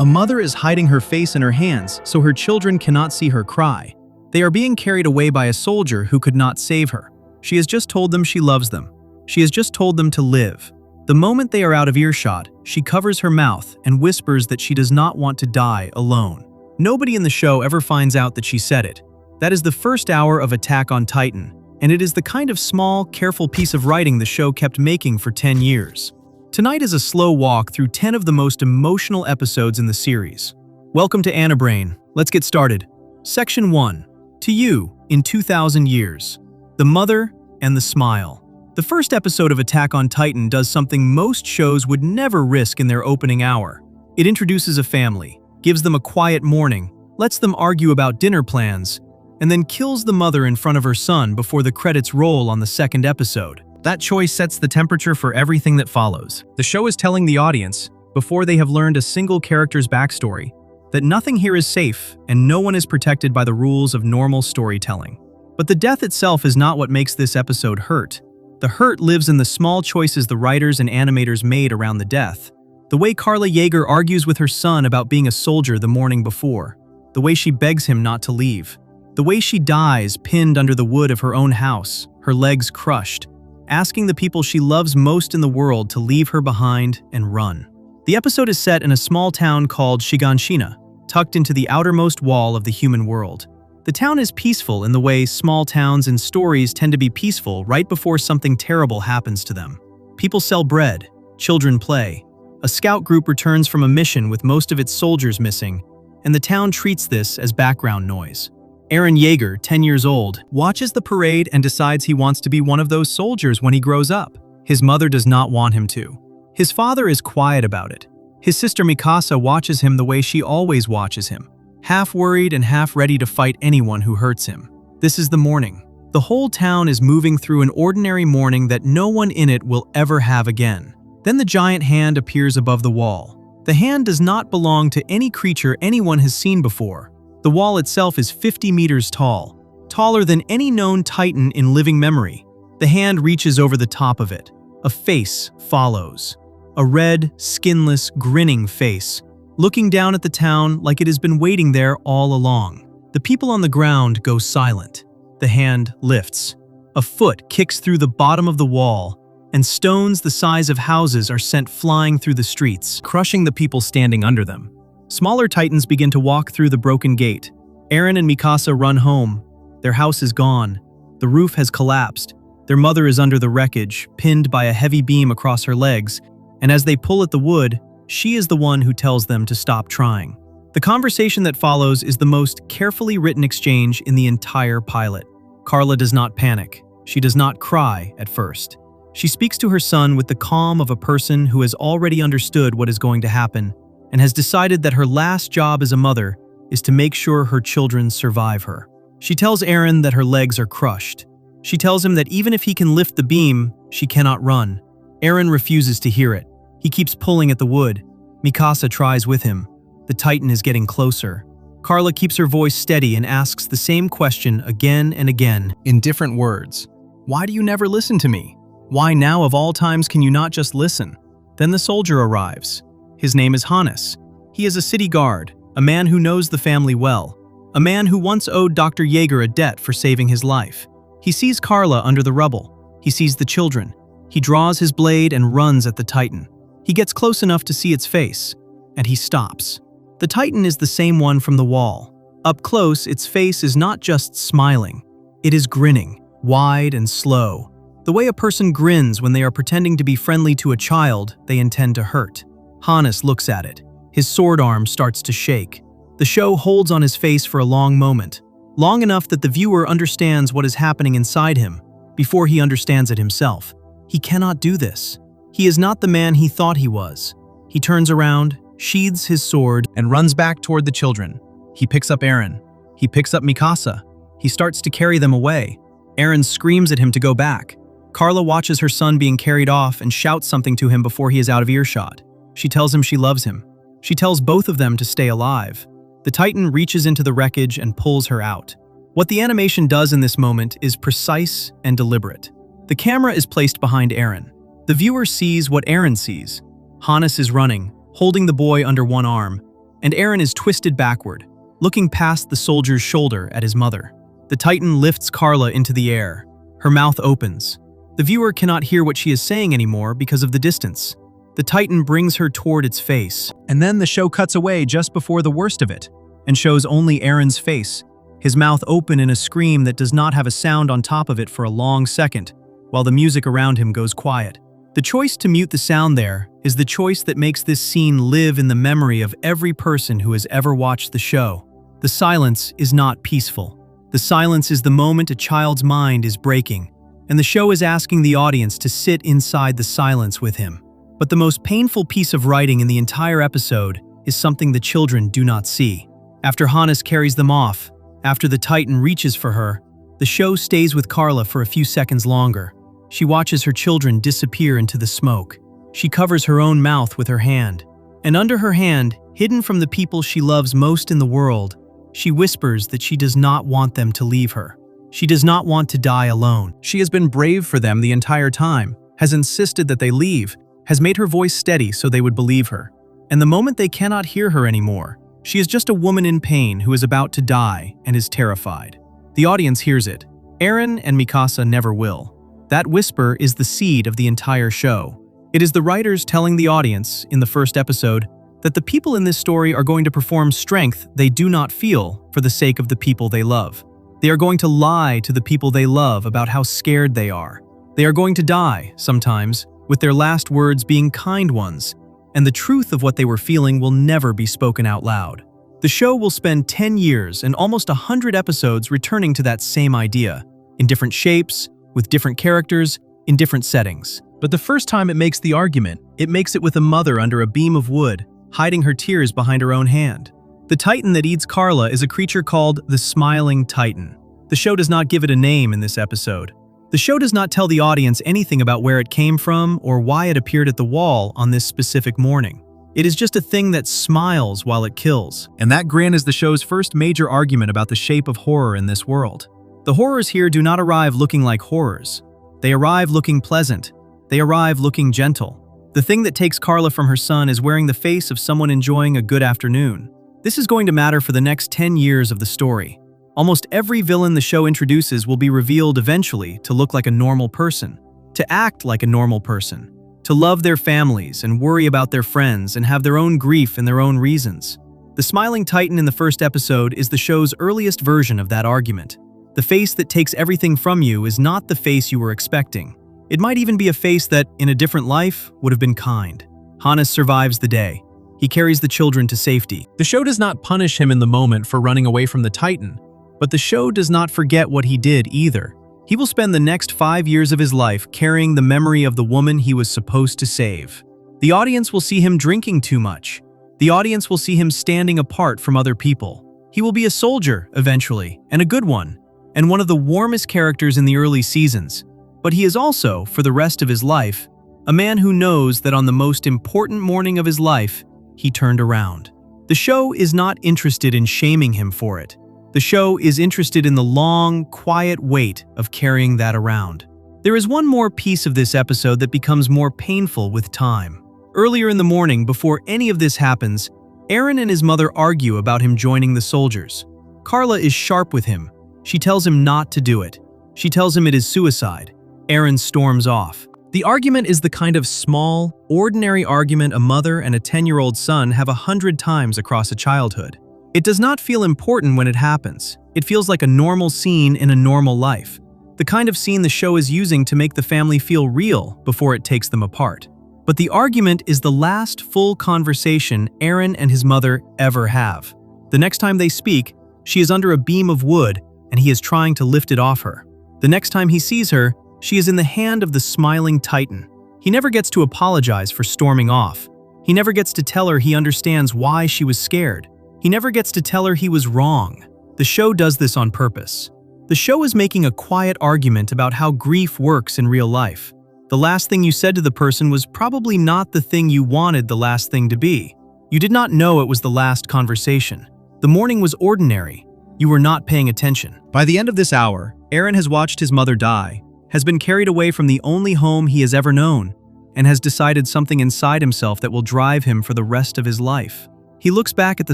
A mother is hiding her face in her hands so her children cannot see her cry. They are being carried away by a soldier who could not save her. She has just told them she loves them. She has just told them to live. The moment they are out of earshot, she covers her mouth and whispers that she does not want to die alone. Nobody in the show ever finds out that she said it. That is the first hour of Attack on Titan, and it is the kind of small, careful piece of writing the show kept making for 10 years. Tonight is a slow walk through 10 of the most emotional episodes in the series. Welcome to Anna Brain. Let's get started. Section 1. To You in 2000 Years. The Mother and the Smile. The first episode of Attack on Titan does something most shows would never risk in their opening hour. It introduces a family, gives them a quiet morning, lets them argue about dinner plans, and then kills the mother in front of her son before the credits roll on the second episode. That choice sets the temperature for everything that follows. The show is telling the audience, before they have learned a single character's backstory, that nothing here is safe and no one is protected by the rules of normal storytelling. But the death itself is not what makes this episode hurt. The hurt lives in the small choices the writers and animators made around the death. The way Carla Yeager argues with her son about being a soldier the morning before. The way she begs him not to leave. The way she dies pinned under the wood of her own house, her legs crushed, asking the people she loves most in the world to leave her behind and run. The episode is set in a small town called Shiganshina, tucked into the outermost wall of the human world. The town is peaceful in the way small towns and stories tend to be peaceful right before something terrible happens to them. People sell bread, children play. A scout group returns from a mission with most of its soldiers missing, and the town treats this as background noise. Eren Yeager, 10 years old, watches the parade and decides he wants to be one of those soldiers when he grows up. His mother does not want him to. His father is quiet about it. His sister Mikasa watches him the way she always watches him, half worried and half ready to fight anyone who hurts him. This is the morning. The whole town is moving through an ordinary morning that no one in it will ever have again. Then the giant hand appears above the wall. The hand does not belong to any creature anyone has seen before. The wall itself is 50 meters tall, taller than any known Titan in living memory. The hand reaches over the top of it. A face follows. A red, skinless, grinning face, looking down at the town like it has been waiting there all along. The people on the ground go silent. The hand lifts. A foot kicks through the bottom of the wall, and stones the size of houses are sent flying through the streets, crushing the people standing under them. Smaller Titans begin to walk through the broken gate. Eren and Mikasa run home. Their house is gone. The roof has collapsed. Their mother is under the wreckage, pinned by a heavy beam across her legs, and as they pull at the wood, she is the one who tells them to stop trying. The conversation that follows is the most carefully written exchange in the entire pilot. Carla does not panic. She does not cry at first. She speaks to her son with the calm of a person who has already understood what is going to happen and has decided that her last job as a mother is to make sure her children survive her. She tells Eren that her legs are crushed. She tells him that even if he can lift the beam, she cannot run. Eren refuses to hear it. He keeps pulling at the wood. Mikasa tries with him. The Titan is getting closer. Carla keeps her voice steady and asks the same question again and again in different words. Why do you never listen to me? Why now of all times can you not just listen? Then the soldier arrives. His name is Hannes. He is a city guard, a man who knows the family well, a man who once owed Dr. Yeager a debt for saving his life. He sees Carla under the rubble. He sees the children. He draws his blade and runs at the Titan. He gets close enough to see its face, and he stops. The Titan is the same one from the wall. Up close, its face is not just smiling. It is grinning, wide and slow, the way a person grins when they are pretending to be friendly to a child they intend to hurt. Hannes looks at it. His sword arm starts to shake. The show holds on his face for a long moment, long enough that the viewer understands what is happening inside him before he understands it himself. He cannot do this. He is not the man he thought he was. He turns around, sheathes his sword, and runs back toward the children. He picks up Eren. He picks up Mikasa. He starts to carry them away. Eren screams at him to go back. Carla watches her son being carried off and shouts something to him before he is out of earshot. She tells him she loves him. She tells both of them to stay alive. The Titan reaches into the wreckage and pulls her out. What the animation does in this moment is precise and deliberate. The camera is placed behind Eren. The viewer sees what Eren sees. Hannes is running, holding the boy under one arm. and Aaron is twisted backward, looking past the soldier's shoulder at his mother. The Titan lifts Carla into the air. Her mouth opens. The viewer cannot hear what she is saying anymore because of the distance. The Titan brings her toward its face, and then the show cuts away just before the worst of it, and shows only Aaron's face, his mouth open in a scream that does not have a sound on top of it for a long second, while the music around him goes quiet. The choice to mute the sound there is the choice that makes this scene live in the memory of every person who has ever watched the show. The silence is not peaceful. The silence is the moment a child's mind is breaking, and the show is asking the audience to sit inside the silence with him. But the most painful piece of writing in the entire episode is something the children do not see. After Hannes carries them off, after the Titan reaches for her, the show stays with Carla for a few seconds longer. She watches her children disappear into the smoke. She covers her own mouth with her hand. And under her hand, hidden from the people she loves most in the world, she whispers that she does not want them to leave her. She does not want to die alone. She has been brave for them the entire time, has insisted that they leave, has made her voice steady so they would believe her. And the moment they cannot hear her anymore, she is just a woman in pain who is about to die and is terrified. The audience hears it. Aaron and Mikasa never will. That whisper is the seed of the entire show. It is the writers telling the audience, in the first episode, that the people in this story are going to perform strength they do not feel for the sake of the people they love. They are going to lie to the people they love about how scared they are. They are going to die, sometimes, with their last words being kind ones, and the truth of what they were feeling will never be spoken out loud. The show will spend 10 years and almost 100 episodes returning to that same idea, in different shapes, with different characters, in different settings. But the first time it makes the argument, it makes it with a mother under a beam of wood, hiding her tears behind her own hand. The Titan that eats Carla is a creature called the Smiling Titan. The show does not give it a name in this episode. The show does not tell the audience anything about where it came from or why it appeared at the wall on this specific morning. It is just a thing that smiles while it kills. And that grin is the show's first major argument about the shape of horror in this world. The horrors here do not arrive looking like horrors. They arrive looking pleasant. They arrive looking gentle. The thing that takes Carla from her son is wearing the face of someone enjoying a good afternoon. This is going to matter for the next 10 years of the story. Almost every villain the show introduces will be revealed eventually to look like a normal person, to act like a normal person, to love their families and worry about their friends and have their own grief and their own reasons. The Smiling Titan in the first episode is the show's earliest version of that argument. The face that takes everything from you is not the face you were expecting. It might even be a face that, in a different life, would have been kind. Hannes survives the day. He carries the children to safety. The show does not punish him in the moment for running away from the Titan, but the show does not forget what he did either. He will spend the next 5 years of his life carrying the memory of the woman he was supposed to save. The audience will see him drinking too much. The audience will see him standing apart from other people. He will be a soldier, eventually, and a good one, and one of the warmest characters in the early seasons. But he is also, for the rest of his life, a man who knows that on the most important morning of his life, he turned around. The show is not interested in shaming him for it. The show is interested in the long, quiet weight of carrying that around. There is one more piece of this episode that becomes more painful with time. Earlier in the morning, before any of this happens, Aaron and his mother argue about him joining the soldiers. Carla is sharp with him. She tells him not to do it. She tells him it is suicide. Aaron storms off. The argument is the kind of small, ordinary argument a mother and a 10-year-old son have 100 times across a childhood. It does not feel important when it happens. It feels like a normal scene in a normal life. The kind of scene the show is using to make the family feel real before it takes them apart. But the argument is the last full conversation Aaron and his mother ever have. The next time they speak, she is under a beam of wood and he is trying to lift it off her. The next time he sees her, she is in the hand of the Smiling Titan. He never gets to apologize for storming off. He never gets to tell her he understands why she was scared. He never gets to tell her he was wrong. The show does this on purpose. The show is making a quiet argument about how grief works in real life. The last thing you said to the person was probably not the thing you wanted the last thing to be. You did not know it was the last conversation. The morning was ordinary. You were not paying attention. By the end of this hour, Aaron has watched his mother die, has been carried away from the only home he has ever known, and has decided something inside himself that will drive him for the rest of his life. He looks back at the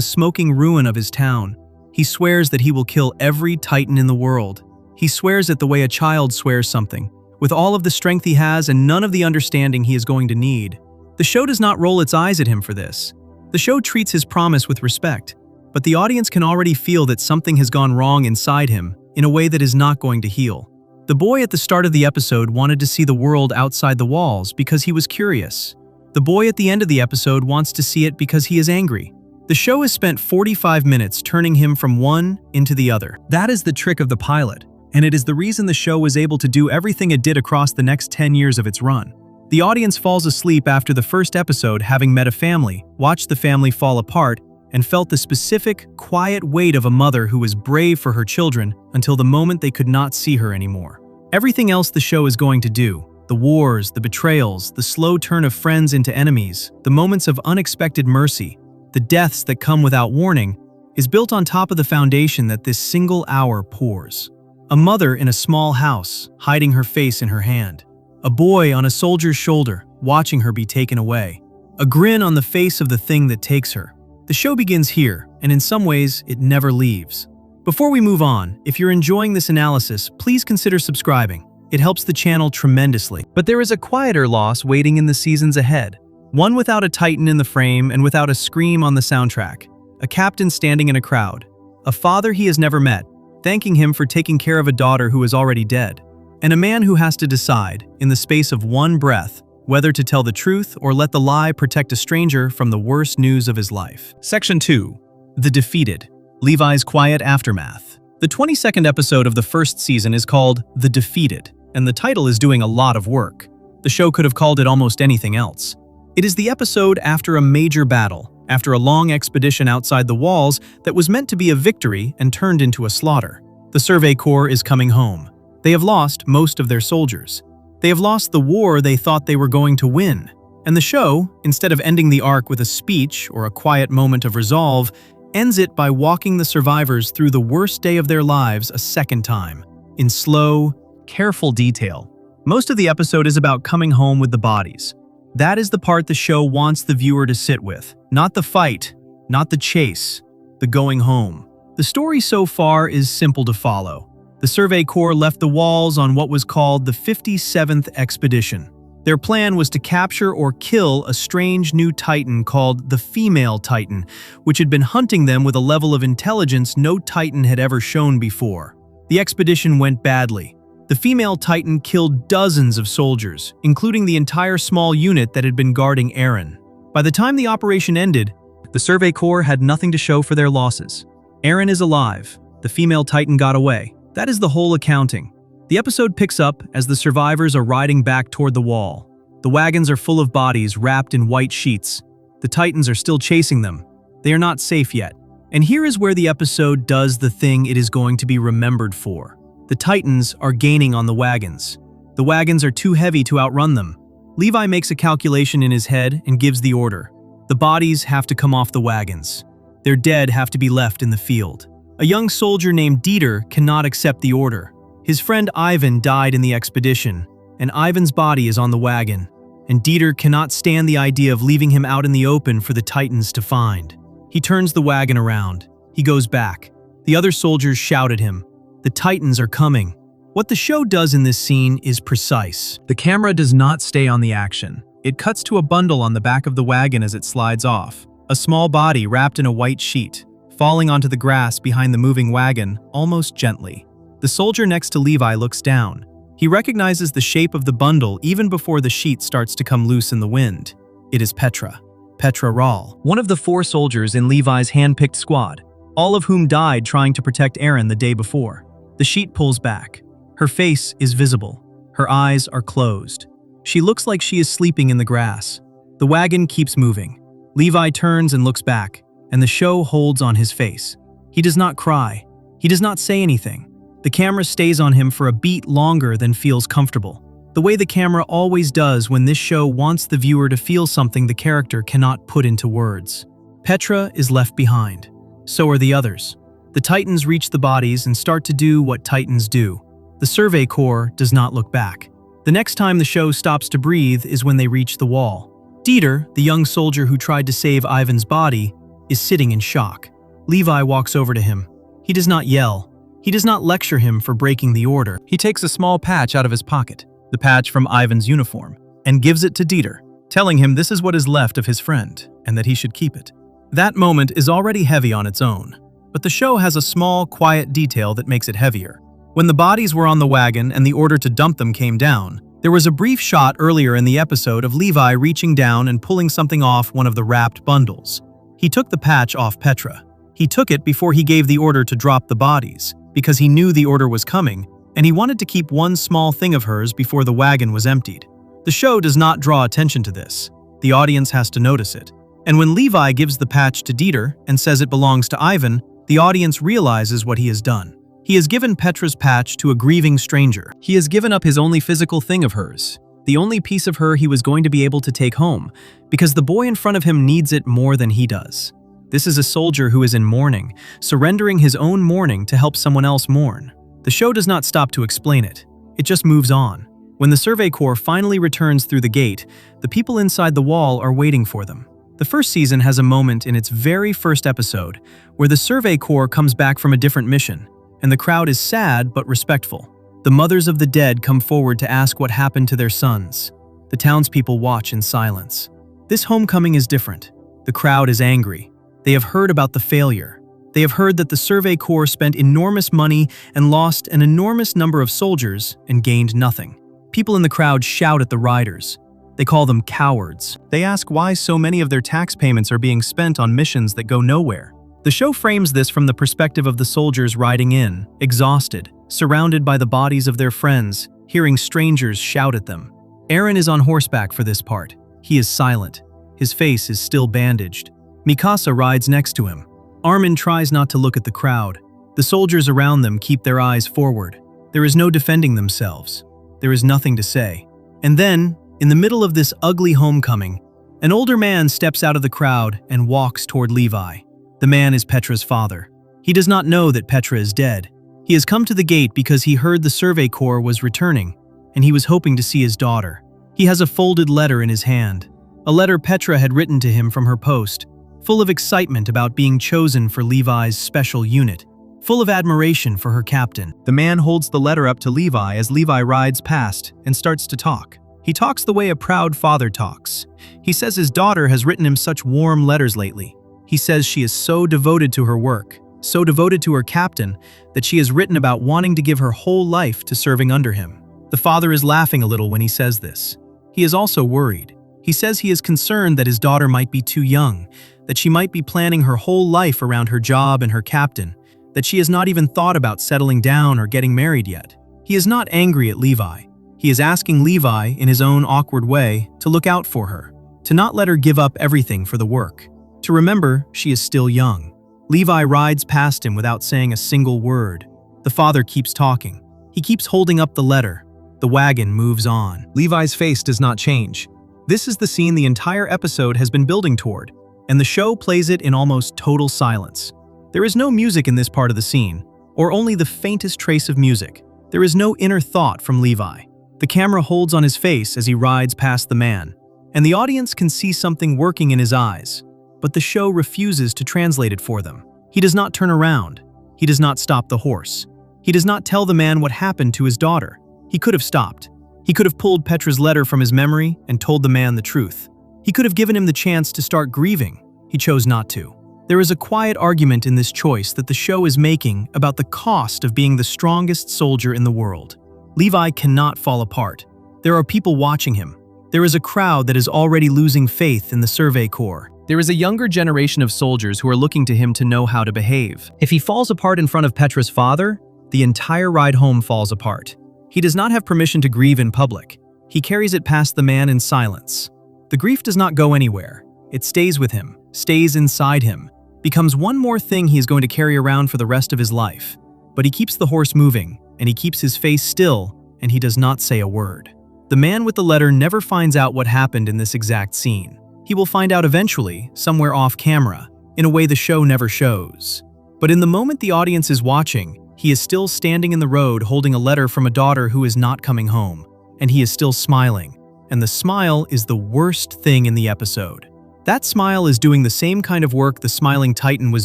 smoking ruin of his town. He swears that he will kill every Titan in the world. He swears it the way a child swears something, with all of the strength he has and none of the understanding he is going to need. The show does not roll its eyes at him for this. The show treats his promise with respect, but the audience can already feel that something has gone wrong inside him in a way that is not going to heal. The boy at the start of the episode wanted to see the world outside the walls because he was curious. The boy at the end of the episode wants to see it because he is angry. The show has spent 45 minutes turning him from one into the other. That is the trick of the pilot, and it is the reason the show was able to do everything it did across the next 10 years of its run. The audience falls asleep after the first episode, having met a family, watched the family fall apart, and felt the specific, quiet weight of a mother who was brave for her children until the moment they could not see her anymore. Everything else the show is going to do, the wars, the betrayals, the slow turn of friends into enemies, the moments of unexpected mercy, the deaths that come without warning, is built on top of the foundation that this single hour pours. A mother in a small house, hiding her face in her hand. A boy on a soldier's shoulder, watching her be taken away. A grin on the face of the thing that takes her. The show begins here, and in some ways, it never leaves. Before we move on, if you're enjoying this analysis, please consider subscribing. It helps the channel tremendously. But there is a quieter loss waiting in the seasons ahead. One without a Titan in the frame and without a scream on the soundtrack. A captain standing in a crowd. A father he has never met, thanking him for taking care of a daughter who is already dead. And a man who has to decide, in the space of one breath, whether to tell the truth or let the lie protect a stranger from the worst news of his life. Section 2. The Defeated. Levi's Quiet Aftermath. The 22nd episode of the first season is called The Defeated, and the title is doing a lot of work. The show could have called it almost anything else. It is the episode after a major battle, after a long expedition outside the walls that was meant to be a victory and turned into a slaughter. The Survey Corps is coming home. They have lost most of their soldiers. They have lost the war they thought they were going to win. And the show, instead of ending the arc with a speech or a quiet moment of resolve, ends it by walking the survivors through the worst day of their lives a second time, in slow, careful detail. Most of the episode is about coming home with the bodies. That is the part the show wants the viewer to sit with. Not the fight, not the chase, the going home. The story so far is simple to follow. The Survey Corps left the walls on what was called the 57th Expedition. Their plan was to capture or kill a strange new Titan called the Female Titan, which had been hunting them with a level of intelligence no Titan had ever shown before. The expedition went badly. The Female Titan killed dozens of soldiers, including the entire small unit that had been guarding Eren. By the time the operation ended, the Survey Corps had nothing to show for their losses. Eren is alive. The Female Titan got away. That is the whole accounting. The episode picks up as the survivors are riding back toward the wall. The wagons are full of bodies wrapped in white sheets. The Titans are still chasing them. They are not safe yet. And here is where the episode does the thing it is going to be remembered for. The Titans are gaining on the wagons. The wagons are too heavy to outrun them. Levi makes a calculation in his head and gives the order. The bodies have to come off the wagons. Their dead have to be left in the field. A young soldier named Dieter cannot accept the order. His friend Ivan died in the expedition, and Ivan's body is on the wagon, and Dieter cannot stand the idea of leaving him out in the open for the Titans to find. He turns the wagon around. He goes back. The other soldiers shout at him. The Titans are coming. What the show does in this scene is precise. The camera does not stay on the action. It cuts to a bundle on the back of the wagon as it slides off. A small body wrapped in a white sheet, falling onto the grass behind the moving wagon, almost gently. The soldier next to Levi looks down. He recognizes the shape of the bundle even before the sheet starts to come loose in the wind. It is Petra Rahl, one of the 4 soldiers in Levi's hand-picked squad, all of whom died trying to protect Eren the day before. The sheet pulls back. Her face is visible. Her eyes are closed. She looks like she is sleeping in the grass. The wagon keeps moving. Levi turns and looks back, and the show holds on his face. He does not cry. He does not say anything. The camera stays on him for a beat longer than feels comfortable. The way the camera always does when this show wants the viewer to feel something the character cannot put into words. Petra is left behind. So are the others. The Titans reach the bodies and start to do what Titans do. The Survey Corps does not look back. The next time the show stops to breathe is when they reach the wall. Dieter, the young soldier who tried to save Ivan's body, is sitting in shock. Levi walks over to him. He does not yell. He does not lecture him for breaking the order. He takes a small patch out of his pocket, the patch from Ivan's uniform, and gives it to Dieter, telling him this is what is left of his friend and that he should keep it. That moment is already heavy on its own, but the show has a small, quiet detail that makes it heavier. When the bodies were on the wagon and the order to dump them came down, there was a brief shot earlier in the episode of Levi reaching down and pulling something off one of the wrapped bundles. He took the patch off Petra. He took it before he gave the order to drop the bodies, because he knew the order was coming, and he wanted to keep one small thing of hers before the wagon was emptied. The show does not draw attention to this. The audience has to notice it. And when Levi gives the patch to Dieter and says it belongs to Ivan, the audience realizes what he has done. He has given Petra's patch to a grieving stranger. He has given up his only physical thing of hers, the only piece of her he was going to be able to take home, because the boy in front of him needs it more than he does. This is a soldier who is in mourning, surrendering his own mourning to help someone else mourn. The show does not stop to explain it. It just moves on. When the Survey Corps finally returns through the gate, the people inside the wall are waiting for them. The first season has a moment in its very first episode where the Survey Corps comes back from a different mission, and the crowd is sad but respectful. The mothers of the dead come forward to ask what happened to their sons. The townspeople watch in silence. This homecoming is different. The crowd is angry. They have heard about the failure. They have heard that the Survey Corps spent enormous money and lost an enormous number of soldiers and gained nothing. People in the crowd shout at the riders. They call them cowards. They ask why so many of their tax payments are being spent on missions that go nowhere. The show frames this from the perspective of the soldiers riding in, exhausted, surrounded by the bodies of their friends, hearing strangers shout at them. Aaron is on horseback for this part. He is silent. His face is still bandaged. Mikasa rides next to him. Armin tries not to look at the crowd. The soldiers around them keep their eyes forward. There is no defending themselves. There is nothing to say. And then, in the middle of this ugly homecoming, an older man steps out of the crowd and walks toward Levi. The man is Petra's father. He does not know that Petra is dead. He has come to the gate because he heard the Survey Corps was returning, and he was hoping to see his daughter. He has a folded letter in his hand, a letter Petra had written to him from her post, full of excitement about being chosen for Levi's special unit, full of admiration for her captain. The man holds the letter up to Levi as Levi rides past and starts to talk. He talks the way a proud father talks. He says his daughter has written him such warm letters lately. He says she is so devoted to her work, so devoted to her captain, that she has written about wanting to give her whole life to serving under him. The father is laughing a little when he says this. He is also worried. He says he is concerned that his daughter might be too young, that she might be planning her whole life around her job and her captain, that she has not even thought about settling down or getting married yet. He is not angry at Levi. He is asking Levi, in his own awkward way, to look out for her, to not let her give up everything for the work, to remember she is still young. Levi rides past him without saying a single word. The father keeps talking. He keeps holding up the letter. The wagon moves on. Levi's face does not change. This is the scene the entire episode has been building toward, and the show plays it in almost total silence. There is no music in this part of the scene, or only the faintest trace of music. There is no inner thought from Levi. The camera holds on his face as he rides past the man, and the audience can see something working in his eyes, but the show refuses to translate it for them. He does not turn around. He does not stop the horse. He does not tell the man what happened to his daughter. He could have stopped. He could have pulled Petra's letter from his memory and told the man the truth. He could have given him the chance to start grieving. He chose not to. There is a quiet argument in this choice that the show is making about the cost of being the strongest soldier in the world. Levi cannot fall apart. There are people watching him. There is a crowd that is already losing faith in the Survey Corps. There is a younger generation of soldiers who are looking to him to know how to behave. If he falls apart in front of Petra's father, the entire ride home falls apart. He does not have permission to grieve in public. He carries it past the man in silence. The grief does not go anywhere. It stays with him, stays inside him, becomes one more thing he is going to carry around for the rest of his life. But he keeps the horse moving, and he keeps his face still, and he does not say a word. The man with the letter never finds out what happened in this exact scene. He will find out eventually, somewhere off camera, in a way the show never shows. But in the moment the audience is watching, he is still standing in the road holding a letter from a daughter who is not coming home, and he is still smiling. And the smile is the worst thing in the episode. That smile is doing the same kind of work the smiling Titan was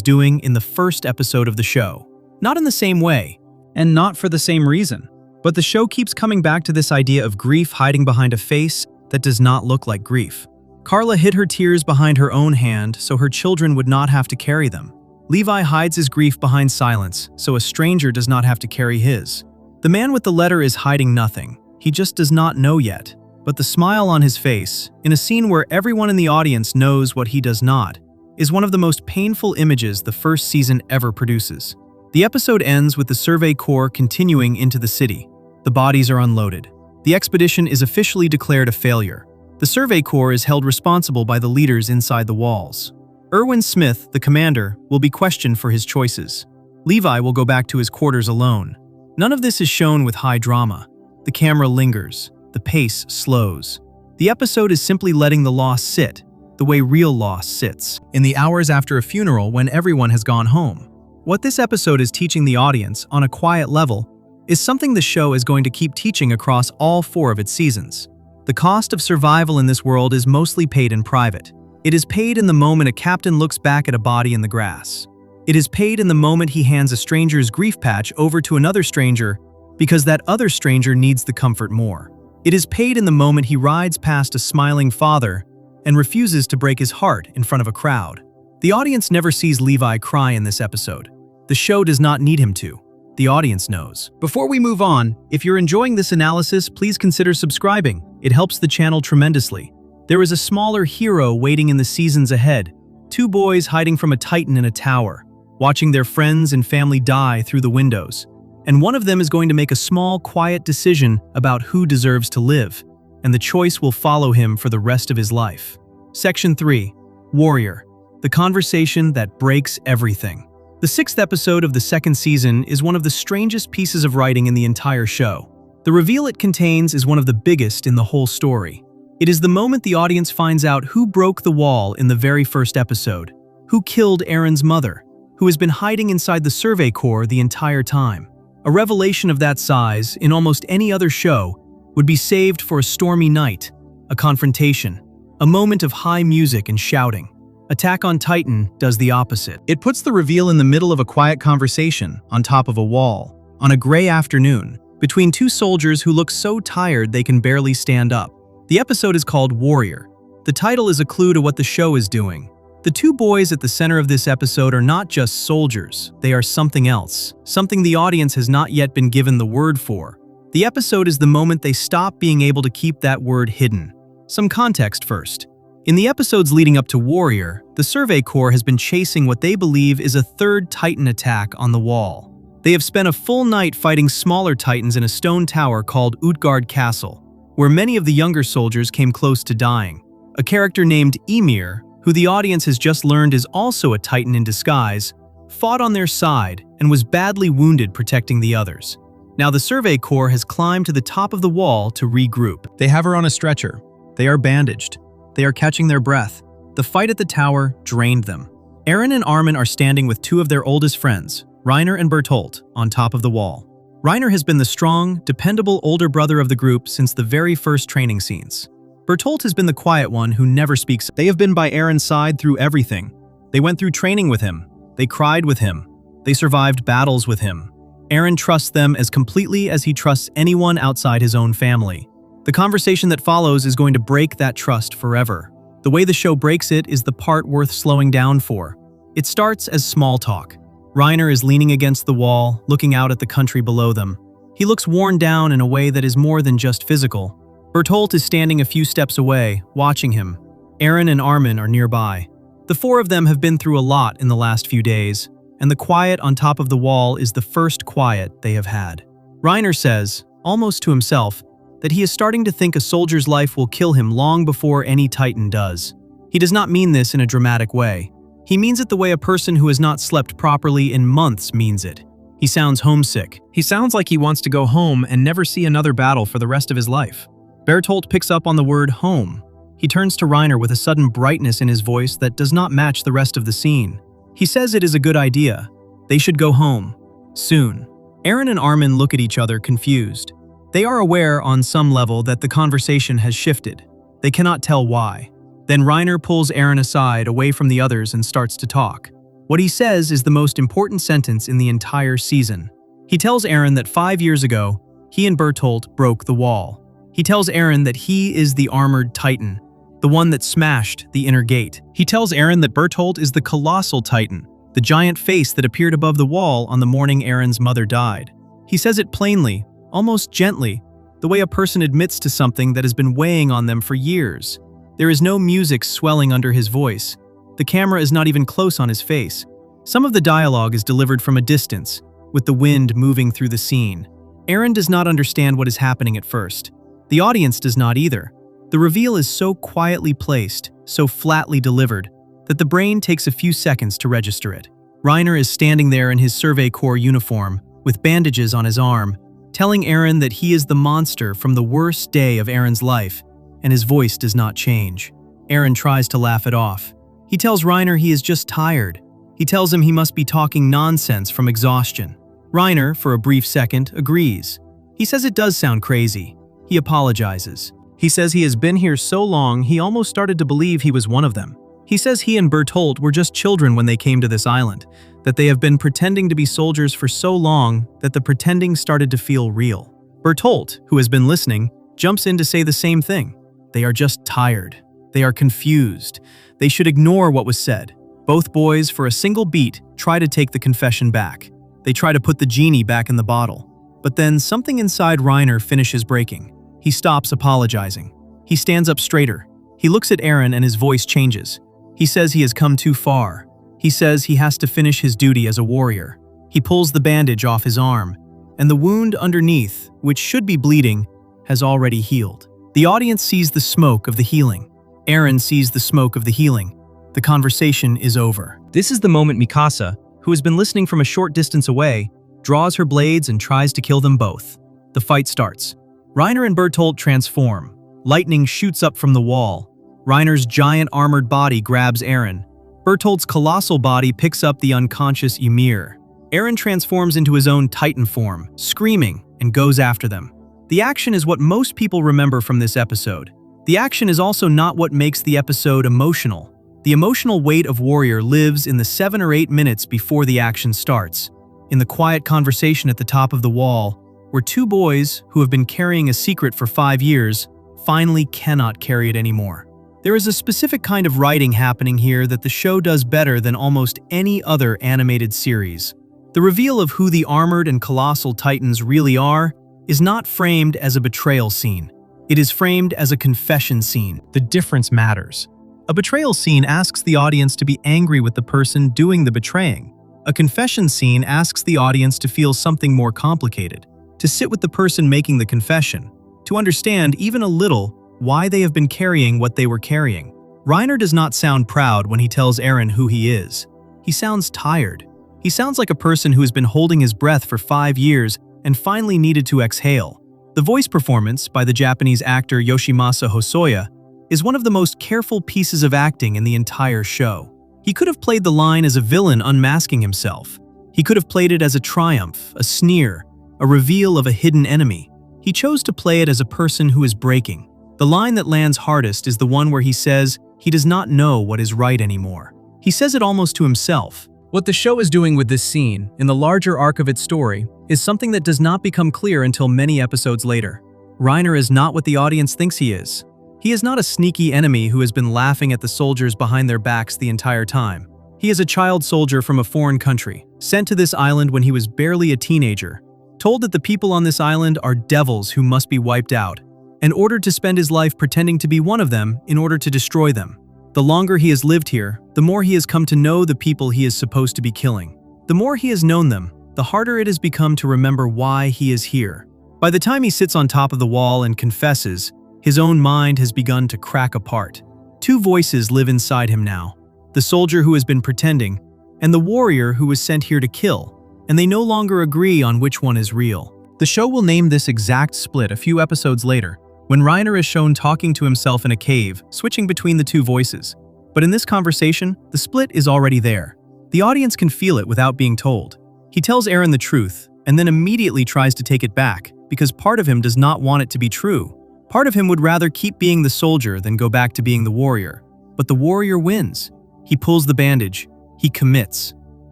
doing in the first episode of the show. Not in the same way, and not for the same reason. But the show keeps coming back to this idea of grief hiding behind a face that does not look like grief. Carla hid her tears behind her own hand so her children would not have to carry them. Levi hides his grief behind silence so a stranger does not have to carry his. The man with the letter is hiding nothing. He just does not know yet. But the smile on his face, in a scene where everyone in the audience knows what he does not, is one of the most painful images the first season ever produces. The episode ends with the Survey Corps continuing into the city. The bodies are unloaded. The expedition is officially declared a failure. The Survey Corps is held responsible by the leaders inside the walls. Erwin Smith, the commander, will be questioned for his choices. Levi will go back to his quarters alone. None of this is shown with high drama. The camera lingers. The pace slows. The episode is simply letting the loss sit, the way real loss sits, in the hours after a funeral when everyone has gone home. What this episode is teaching the audience, on a quiet level, is something the show is going to keep teaching across all 4 of its seasons. The cost of survival in this world is mostly paid in private. It is paid in the moment a captain looks back at a body in the grass. It is paid in the moment he hands a stranger's grief patch over to another stranger because that other stranger needs the comfort more. It is paid in the moment he rides past a smiling father and refuses to break his heart in front of a crowd. The audience never sees Levi cry in this episode. The show does not need him to. The audience knows. Before we move on, if you're enjoying this analysis, please consider subscribing. It helps the channel tremendously. There is a smaller hero waiting in the seasons ahead. 2 boys hiding from a Titan in a tower, watching their friends and family die through the windows. And one of them is going to make a small, quiet decision about who deserves to live, and the choice will follow him for the rest of his life. Section 3. Warrior. The conversation that breaks everything. The 6th episode of the 2nd season is one of the strangest pieces of writing in the entire show. The reveal it contains is one of the biggest in the whole story. It is the moment the audience finds out who broke the wall in the very first episode, who killed Aaron's mother, who has been hiding inside the Survey Corps the entire time. A revelation of that size, in almost any other show, would be saved for a stormy night, a confrontation, a moment of high music and shouting. Attack on Titan does the opposite. It puts the reveal in the middle of a quiet conversation, on top of a wall, on a gray afternoon, between 2 soldiers who look so tired they can barely stand up. The episode is called Warrior. The title is a clue to what the show is doing. The 2 boys at the center of this episode are not just soldiers, they are something else, something the audience has not yet been given the word for. The episode is the moment they stop being able to keep that word hidden. Some context first. In the episodes leading up to Warrior, the Survey Corps has been chasing what they believe is a 3rd Titan attack on the wall. They have spent a full night fighting smaller Titans in a stone tower called Utgard Castle, where many of the younger soldiers came close to dying. A character named Ymir, who the audience has just learned is also a Titan in disguise, fought on their side and was badly wounded protecting the others. Now the Survey Corps has climbed to the top of the wall to regroup. They have her on a stretcher. They are bandaged. They are catching their breath. The fight at the tower drained them. Aaron and Armin are standing with 2 of their oldest friends, Reiner and Bertolt, on top of the wall. Reiner has been the strong, dependable older brother of the group since the very first training scenes. Bertolt has been the quiet one who never speaks. They have been by Aaron's side through everything. They went through training with him. They cried with him. They survived battles with him. Aaron trusts them as completely as he trusts anyone outside his own family. The conversation that follows is going to break that trust forever. The way the show breaks it is the part worth slowing down for. It starts as small talk. Reiner is leaning against the wall, looking out at the country below them. He looks worn down in a way that is more than just physical. Bertolt is standing a few steps away, watching him. Aaron and Armin are nearby. The 4 of them have been through a lot in the last few days, and the quiet on top of the wall is the first quiet they have had. Reiner says, almost to himself, that he is starting to think a soldier's life will kill him long before any Titan does. He does not mean this in a dramatic way. He means it the way a person who has not slept properly in months means it. He sounds homesick. He sounds like he wants to go home and never see another battle for the rest of his life. Bertolt picks up on the word home. He turns to Reiner with a sudden brightness in his voice that does not match the rest of the scene. He says it is a good idea. They should go home. Soon. Aaron and Armin look at each other confused. They are aware on some level that the conversation has shifted. They cannot tell why. Then Reiner pulls Eren aside away from the others and starts to talk. What he says is the most important sentence in the entire season. He tells Eren that 5 years ago, he and Bertolt broke the wall. He tells Eren that he is the armored titan, the one that smashed the inner gate. He tells Eren that Bertolt is the colossal titan, the giant face that appeared above the wall on the morning Eren's mother died. He says it plainly, almost gently, the way a person admits to something that has been weighing on them for years. There is no music swelling under his voice. The camera is not even close on his face. Some of the dialogue is delivered from a distance, with the wind moving through the scene. Eren does not understand what is happening at first. The audience does not either. The reveal is so quietly placed, so flatly delivered, that the brain takes a few seconds to register it. Reiner is standing there in his Survey Corps uniform, with bandages on his arm, telling Eren that he is the monster from the worst day of Eren's life, and his voice does not change. Eren tries to laugh it off. He tells Reiner he is just tired. He tells him he must be talking nonsense from exhaustion. Reiner, for a brief second, agrees. He says it does sound crazy. He apologizes. He says he has been here so long he almost started to believe he was one of them. He says he and Bertolt were just children when they came to this island, that they have been pretending to be soldiers for so long that the pretending started to feel real. Bertolt, who has been listening, jumps in to say the same thing. They are just tired. They are confused. They should ignore what was said. Both boys, for a single beat, try to take the confession back. They try to put the genie back in the bottle. But then something inside Reiner finishes breaking. He stops apologizing. He stands up straighter. He looks at Eren and his voice changes. He says he has come too far. He says he has to finish his duty as a warrior. He pulls the bandage off his arm, and the wound underneath, which should be bleeding, has already healed. The audience sees the smoke of the healing. Eren sees the smoke of the healing. The conversation is over. This is the moment Mikasa, who has been listening from a short distance away, draws her blades and tries to kill them both. The fight starts. Reiner and Bertolt transform. Lightning shoots up from the wall. Reiner's giant armored body grabs Eren. Bertolt's colossal body picks up the unconscious Ymir. Eren transforms into his own Titan form, screaming, and goes after them. The action is what most people remember from this episode. The action is also not what makes the episode emotional. The emotional weight of Warrior lives in the 7 or 8 minutes before the action starts. In the quiet conversation at the top of the wall, where 2 boys who have been carrying a secret for 5 years finally cannot carry it anymore. There is a specific kind of writing happening here that the show does better than almost any other animated series. The reveal of who the armored and colossal titans really are is not framed as a betrayal scene. It is framed as a confession scene. The difference matters. A betrayal scene asks the audience to be angry with the person doing the betraying. A confession scene asks the audience to feel something more complicated, to sit with the person making the confession, to understand even a little why they have been carrying what they were carrying. Reiner does not sound proud when he tells Eren who he is. He sounds tired. He sounds like a person who has been holding his breath for 5 years and finally needed to exhale. The voice performance by the Japanese actor Yoshimasa Hosoya is one of the most careful pieces of acting in the entire show. He could have played the line as a villain unmasking himself. He could have played it as a triumph, a sneer, a reveal of a hidden enemy. He chose to play it as a person who is breaking. The line that lands hardest is the one where he says he does not know what is right anymore. He says it almost to himself. What the show is doing with this scene, in the larger arc of its story, is something that does not become clear until many episodes later. Reiner is not what the audience thinks he is. He is not a sneaky enemy who has been laughing at the soldiers behind their backs the entire time. He is a child soldier from a foreign country, sent to this island when he was barely a teenager, told that the people on this island are devils who must be wiped out, and ordered to spend his life pretending to be one of them in order to destroy them. The longer he has lived here, the more he has come to know the people he is supposed to be killing. The more he has known them, the harder it has become to remember why he is here. By the time he sits on top of the wall and confesses, his own mind has begun to crack apart. 2 voices live inside him now. The soldier who has been pretending, and the warrior who was sent here to kill, and they no longer agree on which one is real. The show will name this exact split a few episodes later, when Reiner is shown talking to himself in a cave, switching between the 2 voices. But in this conversation, the split is already there. The audience can feel it without being told. He tells Eren the truth, and then immediately tries to take it back, because part of him does not want it to be true. Part of him would rather keep being the soldier than go back to being the warrior. But the warrior wins. He pulls the bandage. He commits.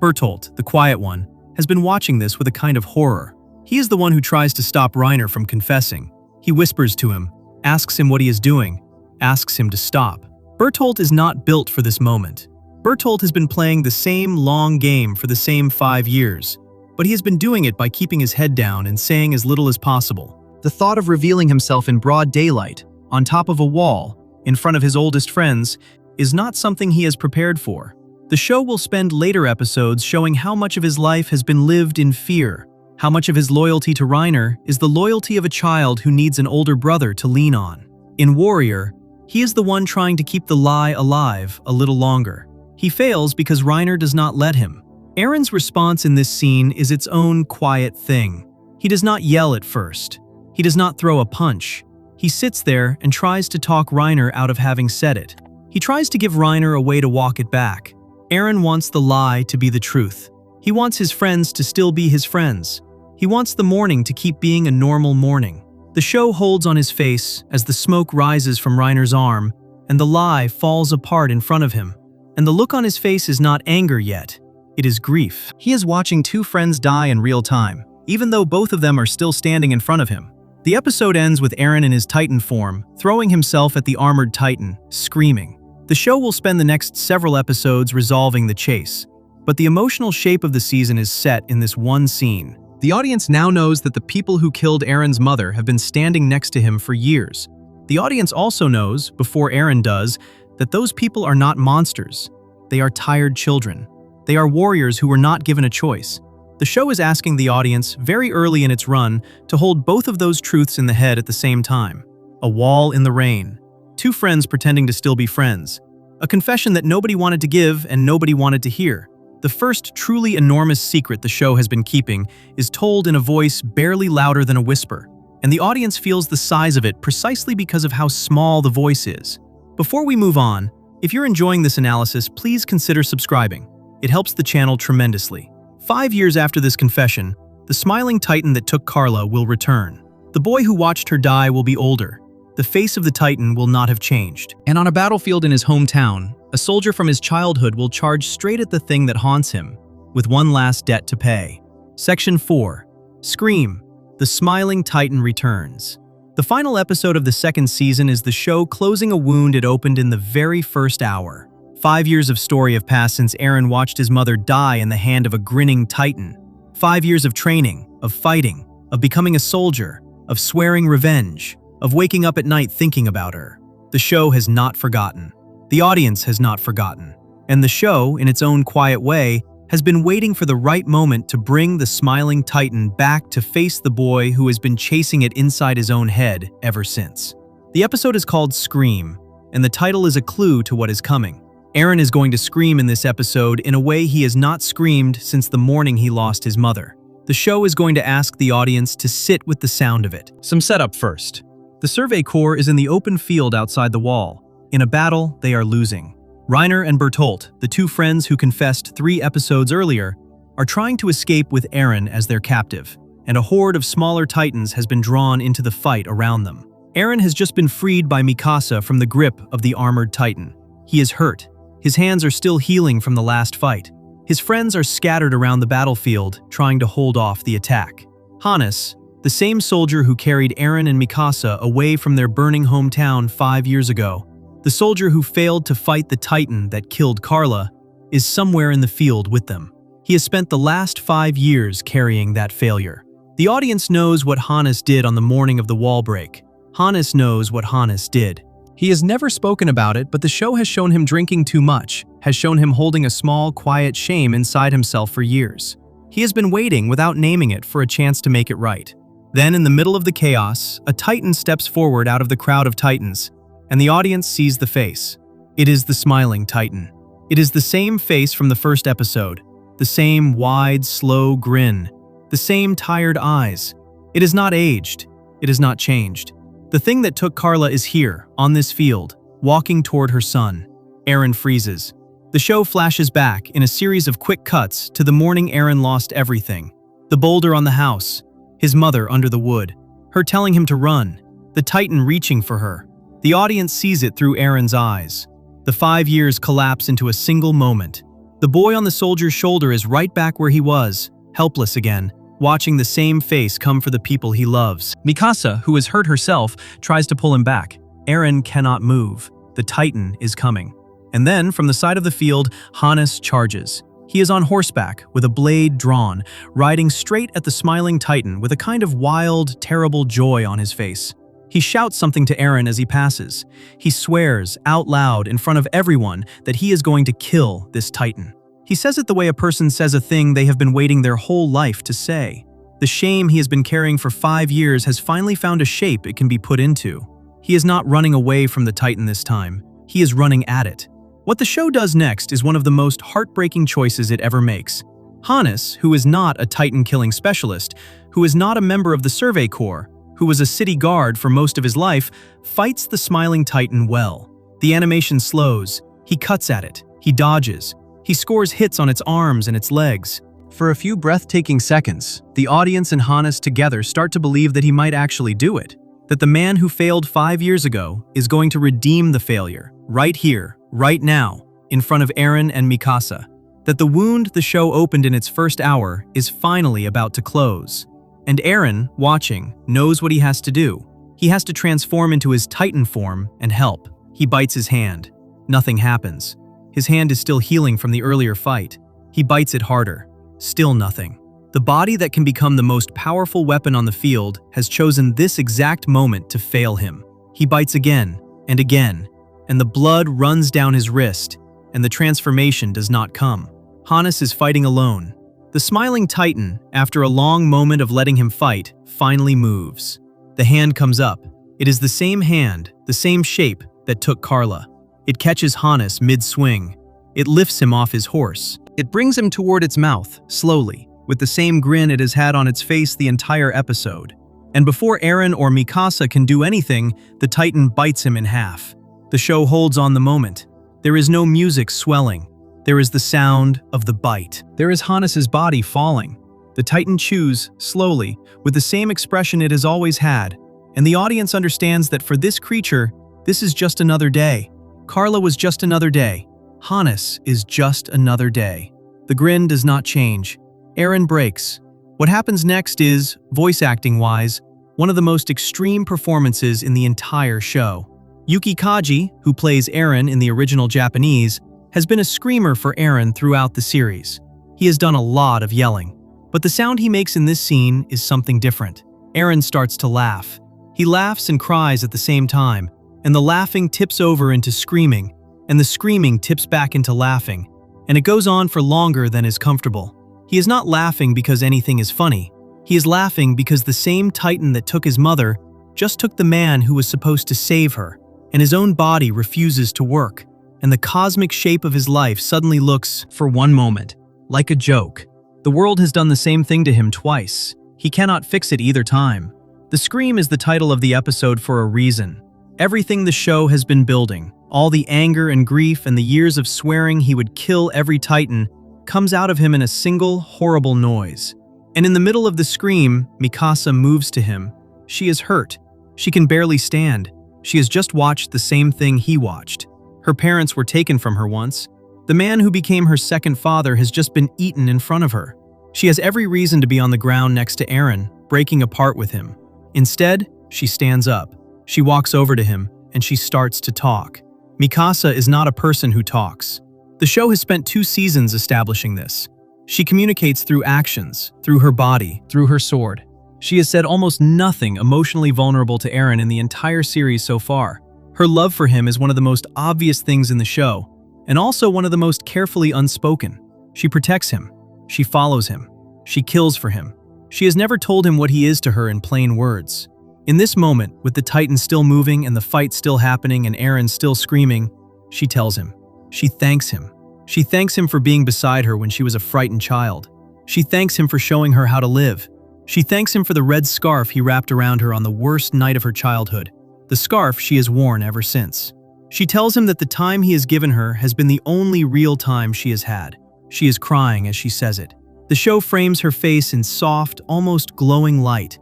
Bertolt, the quiet one, has been watching this with a kind of horror. He is the one who tries to stop Reiner from confessing. He whispers to him, asks him what he is doing, asks him to stop. Bertolt is not built for this moment. Bertolt has been playing the same long game for the same 5 years, but he has been doing it by keeping his head down and saying as little as possible. The thought of revealing himself in broad daylight, on top of a wall, in front of his oldest friends, is not something he has prepared for. The show will spend later episodes showing how much of his life has been lived in fear, how much of his loyalty to Reiner is the loyalty of a child who needs an older brother to lean on. In Warrior, he is the one trying to keep the lie alive a little longer. He fails because Reiner does not let him. Eren's response in this scene is its own quiet thing. He does not yell at first. He does not throw a punch. He sits there and tries to talk Reiner out of having said it. He tries to give Reiner a way to walk it back. Eren wants the lie to be the truth. He wants his friends to still be his friends. He wants the morning to keep being a normal morning. The show holds on his face as the smoke rises from Reiner's arm and the lie falls apart in front of him. And the look on his face is not anger yet. It is grief. He is watching two friends die in real time, even though both of them are still standing in front of him. The episode ends with Eren in his Titan form, throwing himself at the armored Titan, screaming. The show will spend the next several episodes resolving the chase, but the emotional shape of the season is set in this one scene. The audience now knows that the people who killed Eren's mother have been standing next to him for years. The audience also knows, before Eren does, that those people are not monsters. They are tired children. They are warriors who were not given a choice. The show is asking the audience, very early in its run, to hold both of those truths in the head at the same time. A wall in the rain. Two friends pretending to still be friends. A confession that nobody wanted to give and nobody wanted to hear. The first truly enormous secret the show has been keeping is told in a voice barely louder than a whisper, and the audience feels the size of it precisely because of how small the voice is. Before we move on, if you're enjoying this analysis, please consider subscribing. It helps the channel tremendously. 5 years after this confession, the smiling Titan that took Carla will return. The boy who watched her die will be older. The face of the Titan will not have changed. And on a battlefield in his hometown, a soldier from his childhood will charge straight at the thing that haunts him, with one last debt to pay. Section 4. Scream. The smiling Titan returns. The final episode of the second season is the show closing a wound it opened in the very first hour. 5 years of story have passed since Eren watched his mother die in the hand of a grinning Titan. 5 years of training, of fighting, of becoming a soldier, of swearing revenge, of waking up at night thinking about her. The show has not forgotten. The audience has not forgotten. And the show, in its own quiet way, has been waiting for the right moment to bring the smiling Titan back to face the boy who has been chasing it inside his own head ever since. The episode is called Scream, and the title is a clue to what is coming. Eren is going to scream in this episode in a way he has not screamed since the morning he lost his mother. The show is going to ask the audience to sit with the sound of it. Some setup first. The Survey Corps is in the open field outside the wall. In a battle, they are losing. Reiner and Bertolt, the two friends who confessed 3 episodes earlier, are trying to escape with Eren as their captive, and a horde of smaller Titans has been drawn into the fight around them. Eren has just been freed by Mikasa from the grip of the armored Titan. He is hurt. His hands are still healing from the last fight. His friends are scattered around the battlefield, trying to hold off the attack. Hannes, the same soldier who carried Eren and Mikasa away from their burning hometown 5 years ago, the soldier who failed to fight the Titan that killed Carla, is somewhere in the field with them. He has spent the last 5 years carrying that failure. The audience knows what Hannes did on the morning of the wall break. Hannes knows what Hannes did. He has never spoken about it, but the show has shown him drinking too much, has shown him holding a small, quiet shame inside himself for years. He has been waiting, without naming it, for a chance to make it right. Then, in the middle of the chaos, a Titan steps forward out of the crowd of Titans, and the audience sees the face. It is the smiling Titan. It is the same face from the first episode, the same wide, slow grin, the same tired eyes. It is not aged. It is not changed. The thing that took Carla is here, on this field, walking toward her son. Eren freezes. The show flashes back in a series of quick cuts to the morning Eren lost everything. The boulder on the house, his mother under the wood, her telling him to run, the Titan reaching for her. The audience sees it through Eren's eyes. The 5 years collapse into a single moment. The boy on the soldier's shoulder is right back where he was, helpless again, watching the same face come for the people he loves. Mikasa, who is hurt herself, tries to pull him back. Eren cannot move. The Titan is coming. And then, from the side of the field, Hannes charges. He is on horseback, with a blade drawn, riding straight at the smiling Titan with a kind of wild, terrible joy on his face. He shouts something to Eren as he passes. He swears, out loud, in front of everyone, that he is going to kill this Titan. He says it the way a person says a thing they have been waiting their whole life to say. The shame he has been carrying for 5 years has finally found a shape it can be put into. He is not running away from the Titan this time. He is running at it. What the show does next is one of the most heartbreaking choices it ever makes. Hannes, who is not a Titan-killing specialist, who is not a member of the Survey Corps, who was a city guard for most of his life, fights the smiling Titan well. The animation slows. He cuts at it. He dodges. He scores hits on its arms and its legs. For a few breathtaking seconds, the audience and Hannes together start to believe that he might actually do it. That the man who failed 5 years ago is going to redeem the failure, right here, right now, in front of Eren and Mikasa. That the wound the show opened in its first hour is finally about to close. And Eren, watching, knows what he has to do. He has to transform into his Titan form and help. He bites his hand. Nothing happens. His hand is still healing from the earlier fight. He bites it harder. Still nothing. The body that can become the most powerful weapon on the field has chosen this exact moment to fail him. He bites again, and the blood runs down his wrist, and the transformation does not come. Hannes is fighting alone. The smiling Titan, after a long moment of letting him fight, finally moves. The hand comes up. It is the same hand, the same shape that took Carla. It catches Hannes mid-swing. It lifts him off his horse. It brings him toward its mouth, slowly, with the same grin it has had on its face the entire episode. And before Eren or Mikasa can do anything, the Titan bites him in half. The show holds on the moment. There is no music swelling. There is the sound of the bite. There is Hannes' body falling. The Titan chews, slowly, with the same expression it has always had. And the audience understands that for this creature, this is just another day. Carla was just another day. Hannes is just another day. The grin does not change. Eren breaks. What happens next is, voice acting-wise, one of the most extreme performances in the entire show. Yuki Kaji, who plays Eren in the original Japanese, has been a screamer for Eren throughout the series. He has done a lot of yelling. But the sound he makes in this scene is something different. Eren starts to laugh. He laughs and cries at the same time, and the laughing tips over into screaming, and the screaming tips back into laughing, and it goes on for longer than is comfortable. He is not laughing because anything is funny. He is laughing because the same Titan that took his mother just took the man who was supposed to save her, and his own body refuses to work, and the cosmic shape of his life suddenly looks, for one moment, like a joke. The world has done the same thing to him twice. He cannot fix it either time. The scream is the title of the episode for a reason. Everything the show has been building, all the anger and grief and the years of swearing he would kill every Titan, comes out of him in a single, horrible noise. And in the middle of the scream, Mikasa moves to him. She is hurt. She can barely stand. She has just watched the same thing he watched. Her parents were taken from her once. The man who became her second father has just been eaten in front of her. She has every reason to be on the ground next to Eren, breaking apart with him. Instead, she stands up. She walks over to him, and she starts to talk. Mikasa is not a person who talks. The show has spent 2 seasons establishing this. She communicates through actions, through her body, through her sword. She has said almost nothing emotionally vulnerable to Eren in the entire series so far. Her love for him is one of the most obvious things in the show, and also one of the most carefully unspoken. She protects him. She follows him. She kills for him. She has never told him what he is to her in plain words. In this moment, with the Titan still moving and the fight still happening and Eren still screaming, she tells him. She thanks him. She thanks him for being beside her when she was a frightened child. She thanks him for showing her how to live. She thanks him for the red scarf he wrapped around her on the worst night of her childhood, the scarf she has worn ever since. She tells him that the time he has given her has been the only real time she has had. She is crying as she says it. The show frames her face in soft, almost glowing light,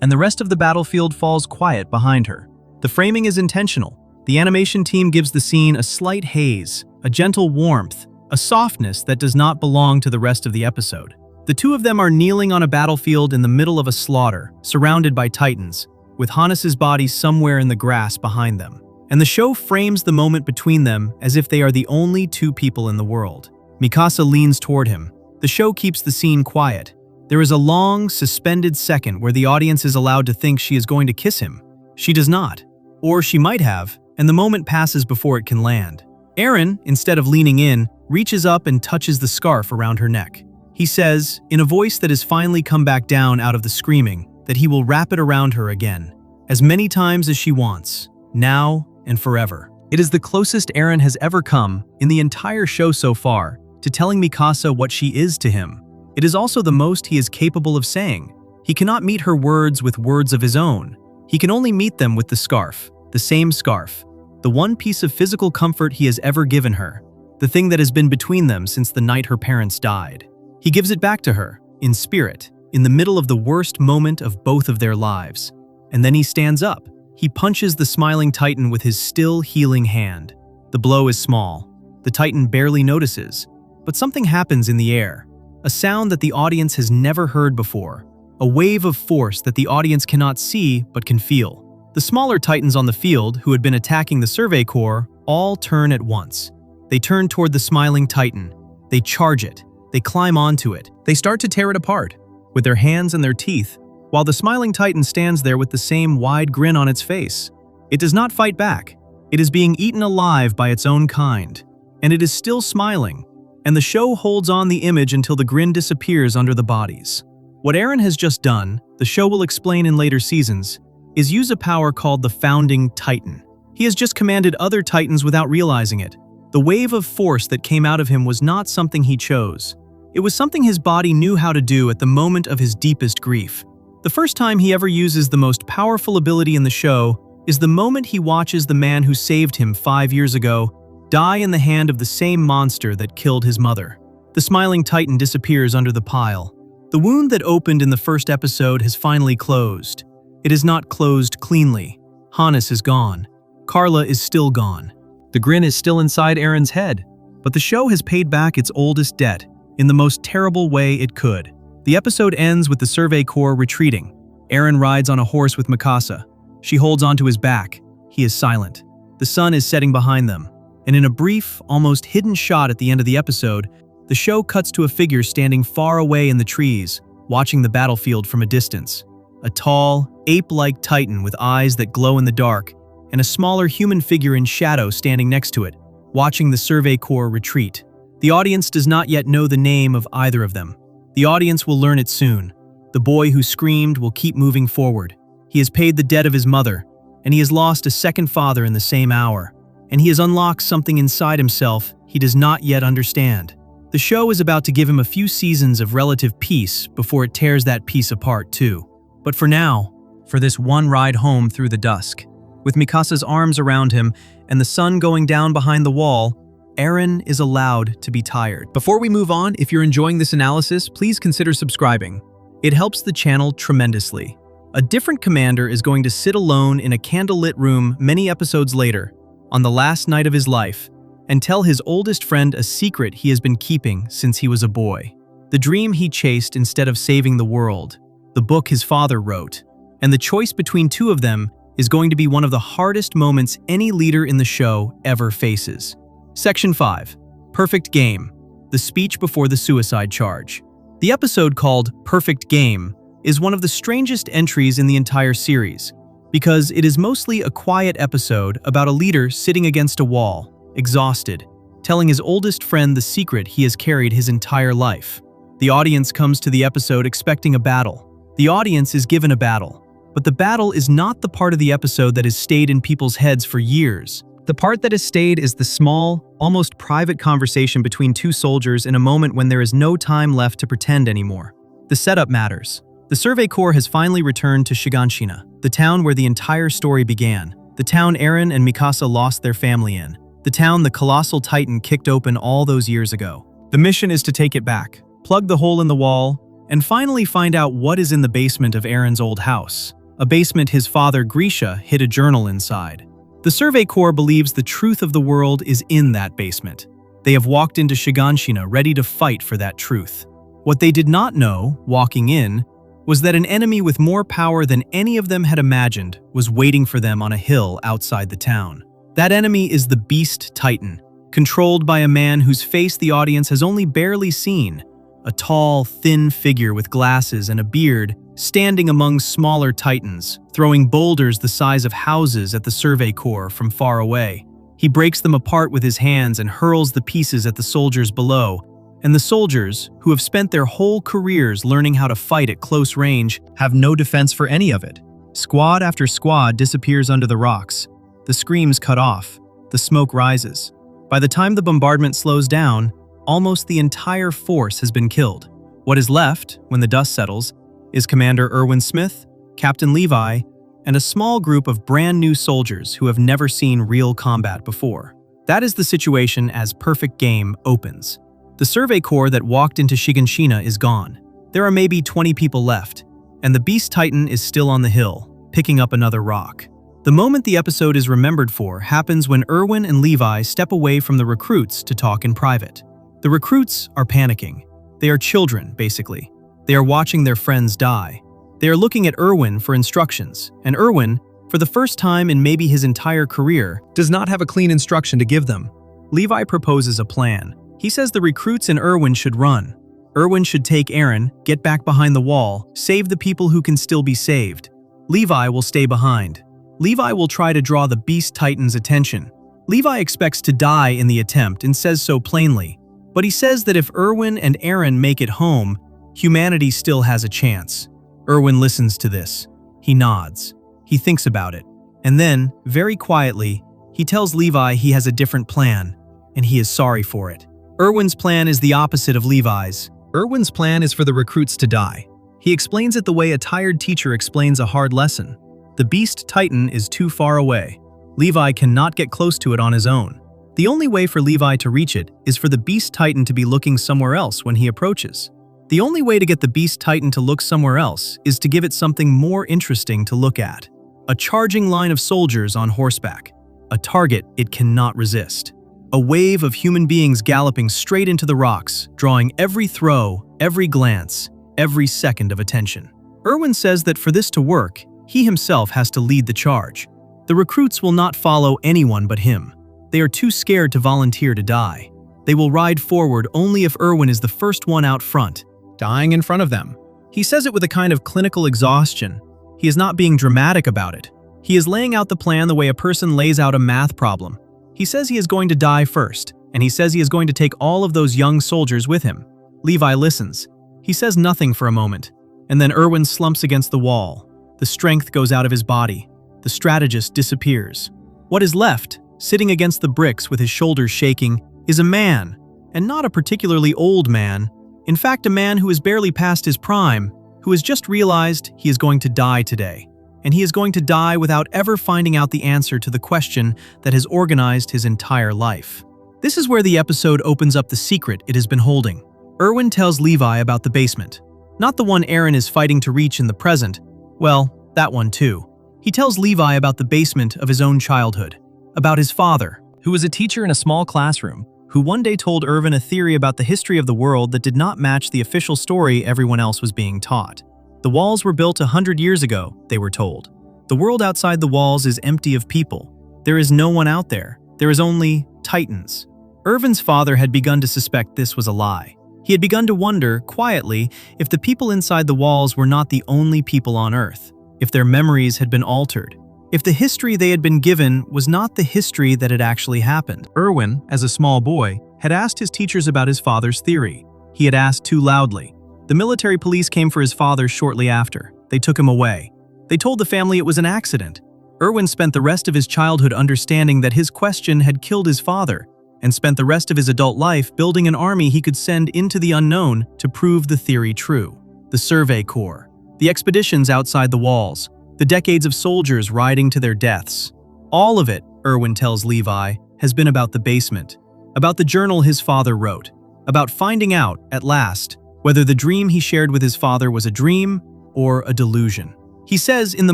and the rest of the battlefield falls quiet behind her. The framing is intentional. The animation team gives the scene a slight haze, a gentle warmth, a softness that does not belong to the rest of the episode. The two of them are kneeling on a battlefield in the middle of a slaughter, surrounded by titans, with Hannes's body somewhere in the grass behind them. And the show frames the moment between them as if they are the only two people in the world. Mikasa leans toward him. The show keeps the scene quiet. There is a long, suspended second where the audience is allowed to think she is going to kiss him. She does not. Or she might have, and the moment passes before it can land. Eren, instead of leaning in, reaches up and touches the scarf around her neck. He says, in a voice that has finally come back down out of the screaming, that he will wrap it around her again, as many times as she wants, now and forever. It is the closest Eren has ever come, in the entire show so far, to telling Mikasa what she is to him. It is also the most he is capable of saying. He cannot meet her words with words of his own. He can only meet them with the scarf, the same scarf, the one piece of physical comfort he has ever given her, the thing that has been between them since the night her parents died. He gives it back to her, in spirit, in the middle of the worst moment of both of their lives. And then he stands up. He punches the smiling Titan with his still healing hand. The blow is small. The Titan barely notices. But something happens in the air. A sound that the audience has never heard before. A wave of force that the audience cannot see but can feel. The smaller Titans on the field, who had been attacking the Survey Corps, all turn at once. They turn toward the smiling Titan. They charge it. They climb onto it. They start to tear it apart, with their hands and their teeth, while the smiling Titan stands there with the same wide grin on its face. It does not fight back. It is being eaten alive by its own kind. And it is still smiling. And the show holds on the image until the grin disappears under the bodies. What Eren has just done, the show will explain in later seasons, is use a power called the Founding Titan. He has just commanded other Titans without realizing it. The wave of force that came out of him was not something he chose. It was something his body knew how to do at the moment of his deepest grief. The first time he ever uses the most powerful ability in the show is the moment he watches the man who saved him 5 years ago die in the hand of the same monster that killed his mother. The smiling Titan disappears under the pile. The wound that opened in the first episode has finally closed. It is not closed cleanly. Hannes is gone. Carla is still gone. The grin is still inside Eren's head, but the show has paid back its oldest debt in the most terrible way it could. The episode ends with the Survey Corps retreating. Eren rides on a horse with Mikasa. She holds onto his back. He is silent. The sun is setting behind them. And in a brief, almost hidden shot at the end of the episode, the show cuts to a figure standing far away in the trees, watching the battlefield from a distance. A tall, ape-like Titan with eyes that glow in the dark, and a smaller human figure in shadow standing next to it, watching the Survey Corps retreat. The audience does not yet know the name of either of them. The audience will learn it soon. The boy who screamed will keep moving forward. He has paid the debt of his mother, and he has lost a second father in the same hour. And he has unlocked something inside himself he does not yet understand. The show is about to give him a few seasons of relative peace before it tears that peace apart too. But for now, for this one ride home through the dusk, with Mikasa's arms around him and the sun going down behind the wall, Eren is allowed to be tired. Before we move on, if you're enjoying this analysis, please consider subscribing. It helps the channel tremendously. A different commander is going to sit alone in a candlelit room many episodes later, on the last night of his life, and tell his oldest friend a secret he has been keeping since he was a boy. The dream he chased instead of saving the world, the book his father wrote, and the choice between two of them is going to be one of the hardest moments any leader in the show ever faces. Section 5. Perfect Game. The speech before the suicide charge. The episode called Perfect Game is one of the strangest entries in the entire series, because it is mostly a quiet episode about a leader sitting against a wall, exhausted, telling his oldest friend the secret he has carried his entire life. The audience comes to the episode expecting a battle. The audience is given a battle, but the battle is not the part of the episode that has stayed in people's heads for years. The part that has stayed is the small, almost private conversation between two soldiers in a moment when there is no time left to pretend anymore. The setup matters. The Survey Corps has finally returned to Shiganshina, the town where the entire story began, the town Eren and Mikasa lost their family in, the town the colossal Titan kicked open all those years ago. The mission is to take it back, plug the hole in the wall, and finally find out what is in the basement of Eren's old house, a basement his father Grisha hid a journal inside. The Survey Corps believes the truth of the world is in that basement. They have walked into Shiganshina ready to fight for that truth. What they did not know, walking in, was that an enemy with more power than any of them had imagined was waiting for them on a hill outside the town. That enemy is the Beast Titan, controlled by a man whose face the audience has only barely seen. A tall, thin figure with glasses and a beard, standing among smaller titans, throwing boulders the size of houses at the Survey Corps from far away. He breaks them apart with his hands and hurls the pieces at the soldiers below. And the soldiers, who have spent their whole careers learning how to fight at close range, have no defense for any of it. Squad after squad disappears under the rocks. The screams cut off. The smoke rises. By the time the bombardment slows down, almost the entire force has been killed. What is left, when the dust settles, is Commander Erwin Smith, Captain Levi, and a small group of brand new soldiers who have never seen real combat before. That is the situation as Perfect Game opens. The Survey Corps that walked into Shiganshina is gone. There are maybe 20 people left, and the Beast Titan is still on the hill, picking up another rock. The moment the episode is remembered for happens when Erwin and Levi step away from the recruits to talk in private. The recruits are panicking. They are children, basically. They are watching their friends die. They are looking at Erwin for instructions, and Erwin, for the first time in maybe his entire career, does not have a clean instruction to give them. Levi proposes a plan. He says the recruits and Erwin should run. Erwin should take Aaron, get back behind the wall, save the people who can still be saved. Levi will stay behind. Levi will try to draw the Beast Titan's attention. Levi expects to die in the attempt and says so plainly. But he says that if Erwin and Aaron make it home, humanity still has a chance. Erwin listens to this. He nods. He thinks about it. And then, very quietly, he tells Levi he has a different plan, and he is sorry for it. Erwin's plan is the opposite of Levi's. Erwin's plan is for the recruits to die. He explains it the way a tired teacher explains a hard lesson. The Beast Titan is too far away. Levi cannot get close to it on his own. The only way for Levi to reach it is for the Beast Titan to be looking somewhere else when he approaches. The only way to get the Beast Titan to look somewhere else is to give it something more interesting to look at. A charging line of soldiers on horseback. A target it cannot resist. A wave of human beings galloping straight into the rocks, drawing every throw, every glance, every second of attention. Erwin says that for this to work, he himself has to lead the charge. The recruits will not follow anyone but him. They are too scared to volunteer to die. They will ride forward only if Erwin is the first one out front, dying in front of them. He says it with a kind of clinical exhaustion. He is not being dramatic about it. He is laying out the plan the way a person lays out a math problem. He says he is going to die first, and he says he is going to take all of those young soldiers with him. Levi listens. He says nothing for a moment, and then Erwin slumps against the wall. The strength goes out of his body. The strategist disappears. What is left, sitting against the bricks with his shoulders shaking, is a man, and not a particularly old man. In fact, a man who is barely past his prime, who has just realized he is going to die today. And he is going to die without ever finding out the answer to the question that has organized his entire life. This is where the episode opens up the secret it has been holding. Erwin tells Levi about the basement. Not the one Aaron is fighting to reach in the present. Well, that one too. He tells Levi about the basement of his own childhood. About his father, who was a teacher in a small classroom, who one day told Erwin a theory about the history of the world that did not match the official story everyone else was being taught. The walls were built 100 years ago, they were told. The world outside the walls is empty of people. There is no one out there. There is only titans. Erwin's father had begun to suspect this was a lie. He had begun to wonder, quietly, if the people inside the walls were not the only people on Earth, if their memories had been altered, if the history they had been given was not the history that had actually happened. Erwin, as a small boy, had asked his teachers about his father's theory. He had asked too loudly. The military police came for his father shortly after. They took him away. They told the family it was an accident. Erwin spent the rest of his childhood understanding that his question had killed his father, and spent the rest of his adult life building an army he could send into the unknown to prove the theory true. The Survey Corps, the expeditions outside the walls, the decades of soldiers riding to their deaths. All of it, Erwin tells Levi, has been about the basement, about the journal his father wrote, about finding out, at last, whether the dream he shared with his father was a dream or a delusion. He says in the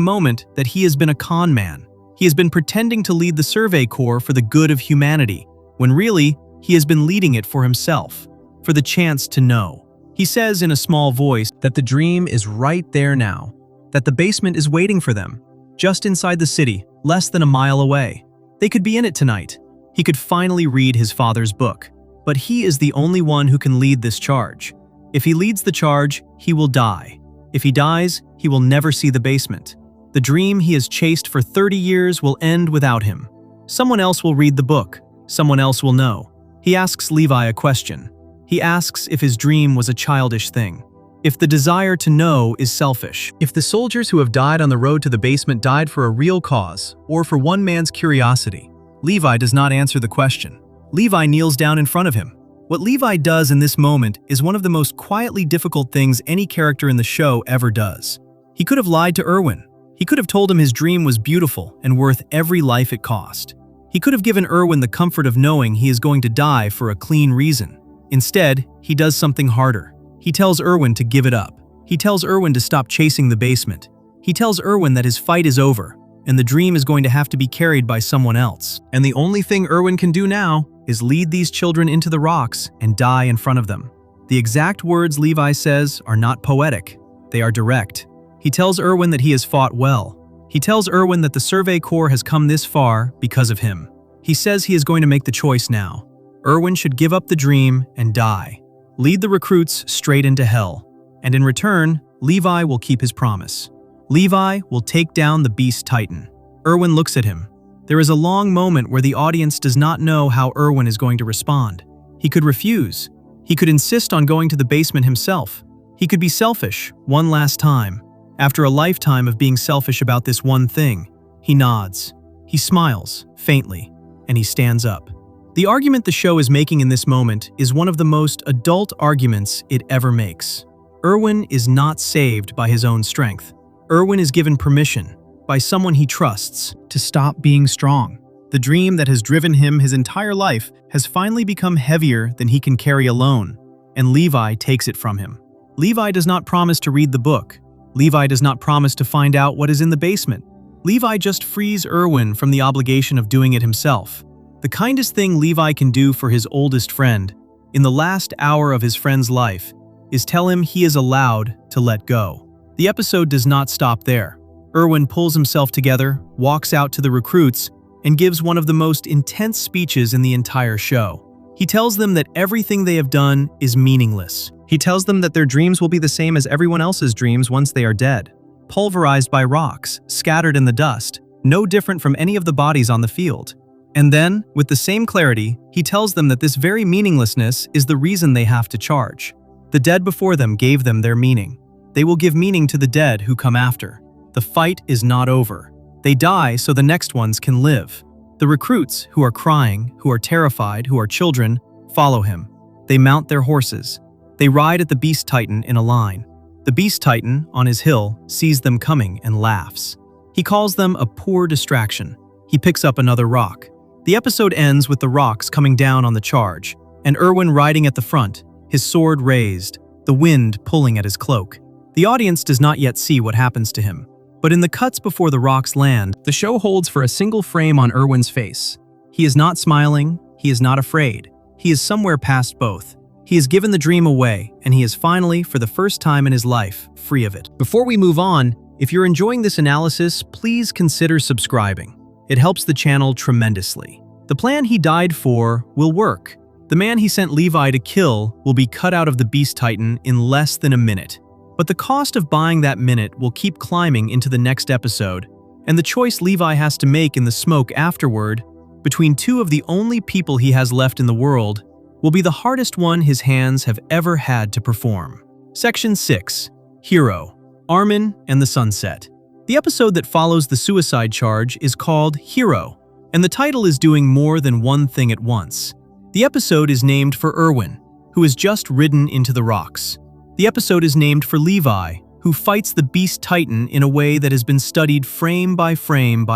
moment that he has been a con man. He has been pretending to lead the Survey Corps for the good of humanity, when really, he has been leading it for himself, for the chance to know. He says in a small voice that the dream is right there now, that the basement is waiting for them, just inside the city, less than a mile away. They could be in it tonight. He could finally read his father's book. But he is the only one who can lead this charge. If he leads the charge, he will die. If he dies, he will never see the basement. The dream he has chased for 30 years will end without him. Someone else will read the book. Someone else will know. He asks Levi a question. He asks if his dream was a childish thing. If the desire to know is selfish. If the soldiers who have died on the road to the basement died for a real cause, or for one man's curiosity. Levi does not answer the question. Levi kneels down in front of him. What Levi does in this moment is one of the most quietly difficult things any character in the show ever does. He could have lied to Erwin. He could have told him his dream was beautiful and worth every life it cost. He could have given Erwin the comfort of knowing he is going to die for a clean reason. Instead, he does something harder. He tells Erwin to give it up. He tells Erwin to stop chasing the basement. He tells Erwin that his fight is over, and the dream is going to have to be carried by someone else. And the only thing Erwin can do now is lead these children into the rocks and die in front of them. The exact words Levi says are not poetic. They are direct. He tells Erwin that he has fought well. He tells Erwin that the Survey Corps has come this far because of him. He says he is going to make the choice now. Erwin should give up the dream and die. Lead the recruits straight into hell. And in return, Levi will keep his promise. Levi will take down the Beast Titan. Erwin looks at him. There is a long moment where the audience does not know how Erwin is going to respond. He could refuse. He could insist on going to the basement himself. He could be selfish, one last time. After a lifetime of being selfish about this one thing, he nods. He smiles, faintly, and he stands up. The argument the show is making in this moment is one of the most adult arguments it ever makes. Erwin is not saved by his own strength. Erwin is given permission, by someone he trusts, to stop being strong. The dream that has driven him his entire life has finally become heavier than he can carry alone, and Levi takes it from him. Levi does not promise to read the book. Levi does not promise to find out what is in the basement. Levi just frees Erwin from the obligation of doing it himself. The kindest thing Levi can do for his oldest friend, in the last hour of his friend's life, is tell him he is allowed to let go. The episode does not stop there. Erwin pulls himself together, walks out to the recruits, and gives one of the most intense speeches in the entire show. He tells them that everything they have done is meaningless. He tells them that their dreams will be the same as everyone else's dreams once they are dead, pulverized by rocks, scattered in the dust, no different from any of the bodies on the field. And then, with the same clarity, he tells them that this very meaninglessness is the reason they have to charge. The dead before them gave them their meaning. They will give meaning to the dead who come after. The fight is not over. They die so the next ones can live. The recruits, who are crying, who are terrified, who are children, follow him. They mount their horses. They ride at the Beast Titan in a line. The Beast Titan, on his hill, sees them coming and laughs. He calls them a poor distraction. He picks up another rock. The episode ends with the rocks coming down on the charge, and Erwin riding at the front, his sword raised, the wind pulling at his cloak. The audience does not yet see what happens to him, but in the cuts before the rocks land, the show holds for a single frame on Erwin's face. He is not smiling, he is not afraid. He is somewhere past both. He has given the dream away, and he is finally, for the first time in his life, free of it. Before we move on, if you're enjoying this analysis, please consider subscribing. It helps the channel tremendously. The plan he died for will work. The man he sent Levi to kill will be cut out of the Beast Titan in less than a minute. But the cost of buying that minute will keep climbing into the next episode, and the choice Levi has to make in the smoke afterward, between two of the only people he has left in the world, will be the hardest one his hands have ever had to perform. Section 6. Hero. Armin and the Sunset. The episode that follows the suicide charge is called Hero, and the title is doing more than one thing at once. The episode is named for Erwin, who has just ridden into the rocks. The episode is named for Levi, who fights the Beast Titan in a way that has been studied frame by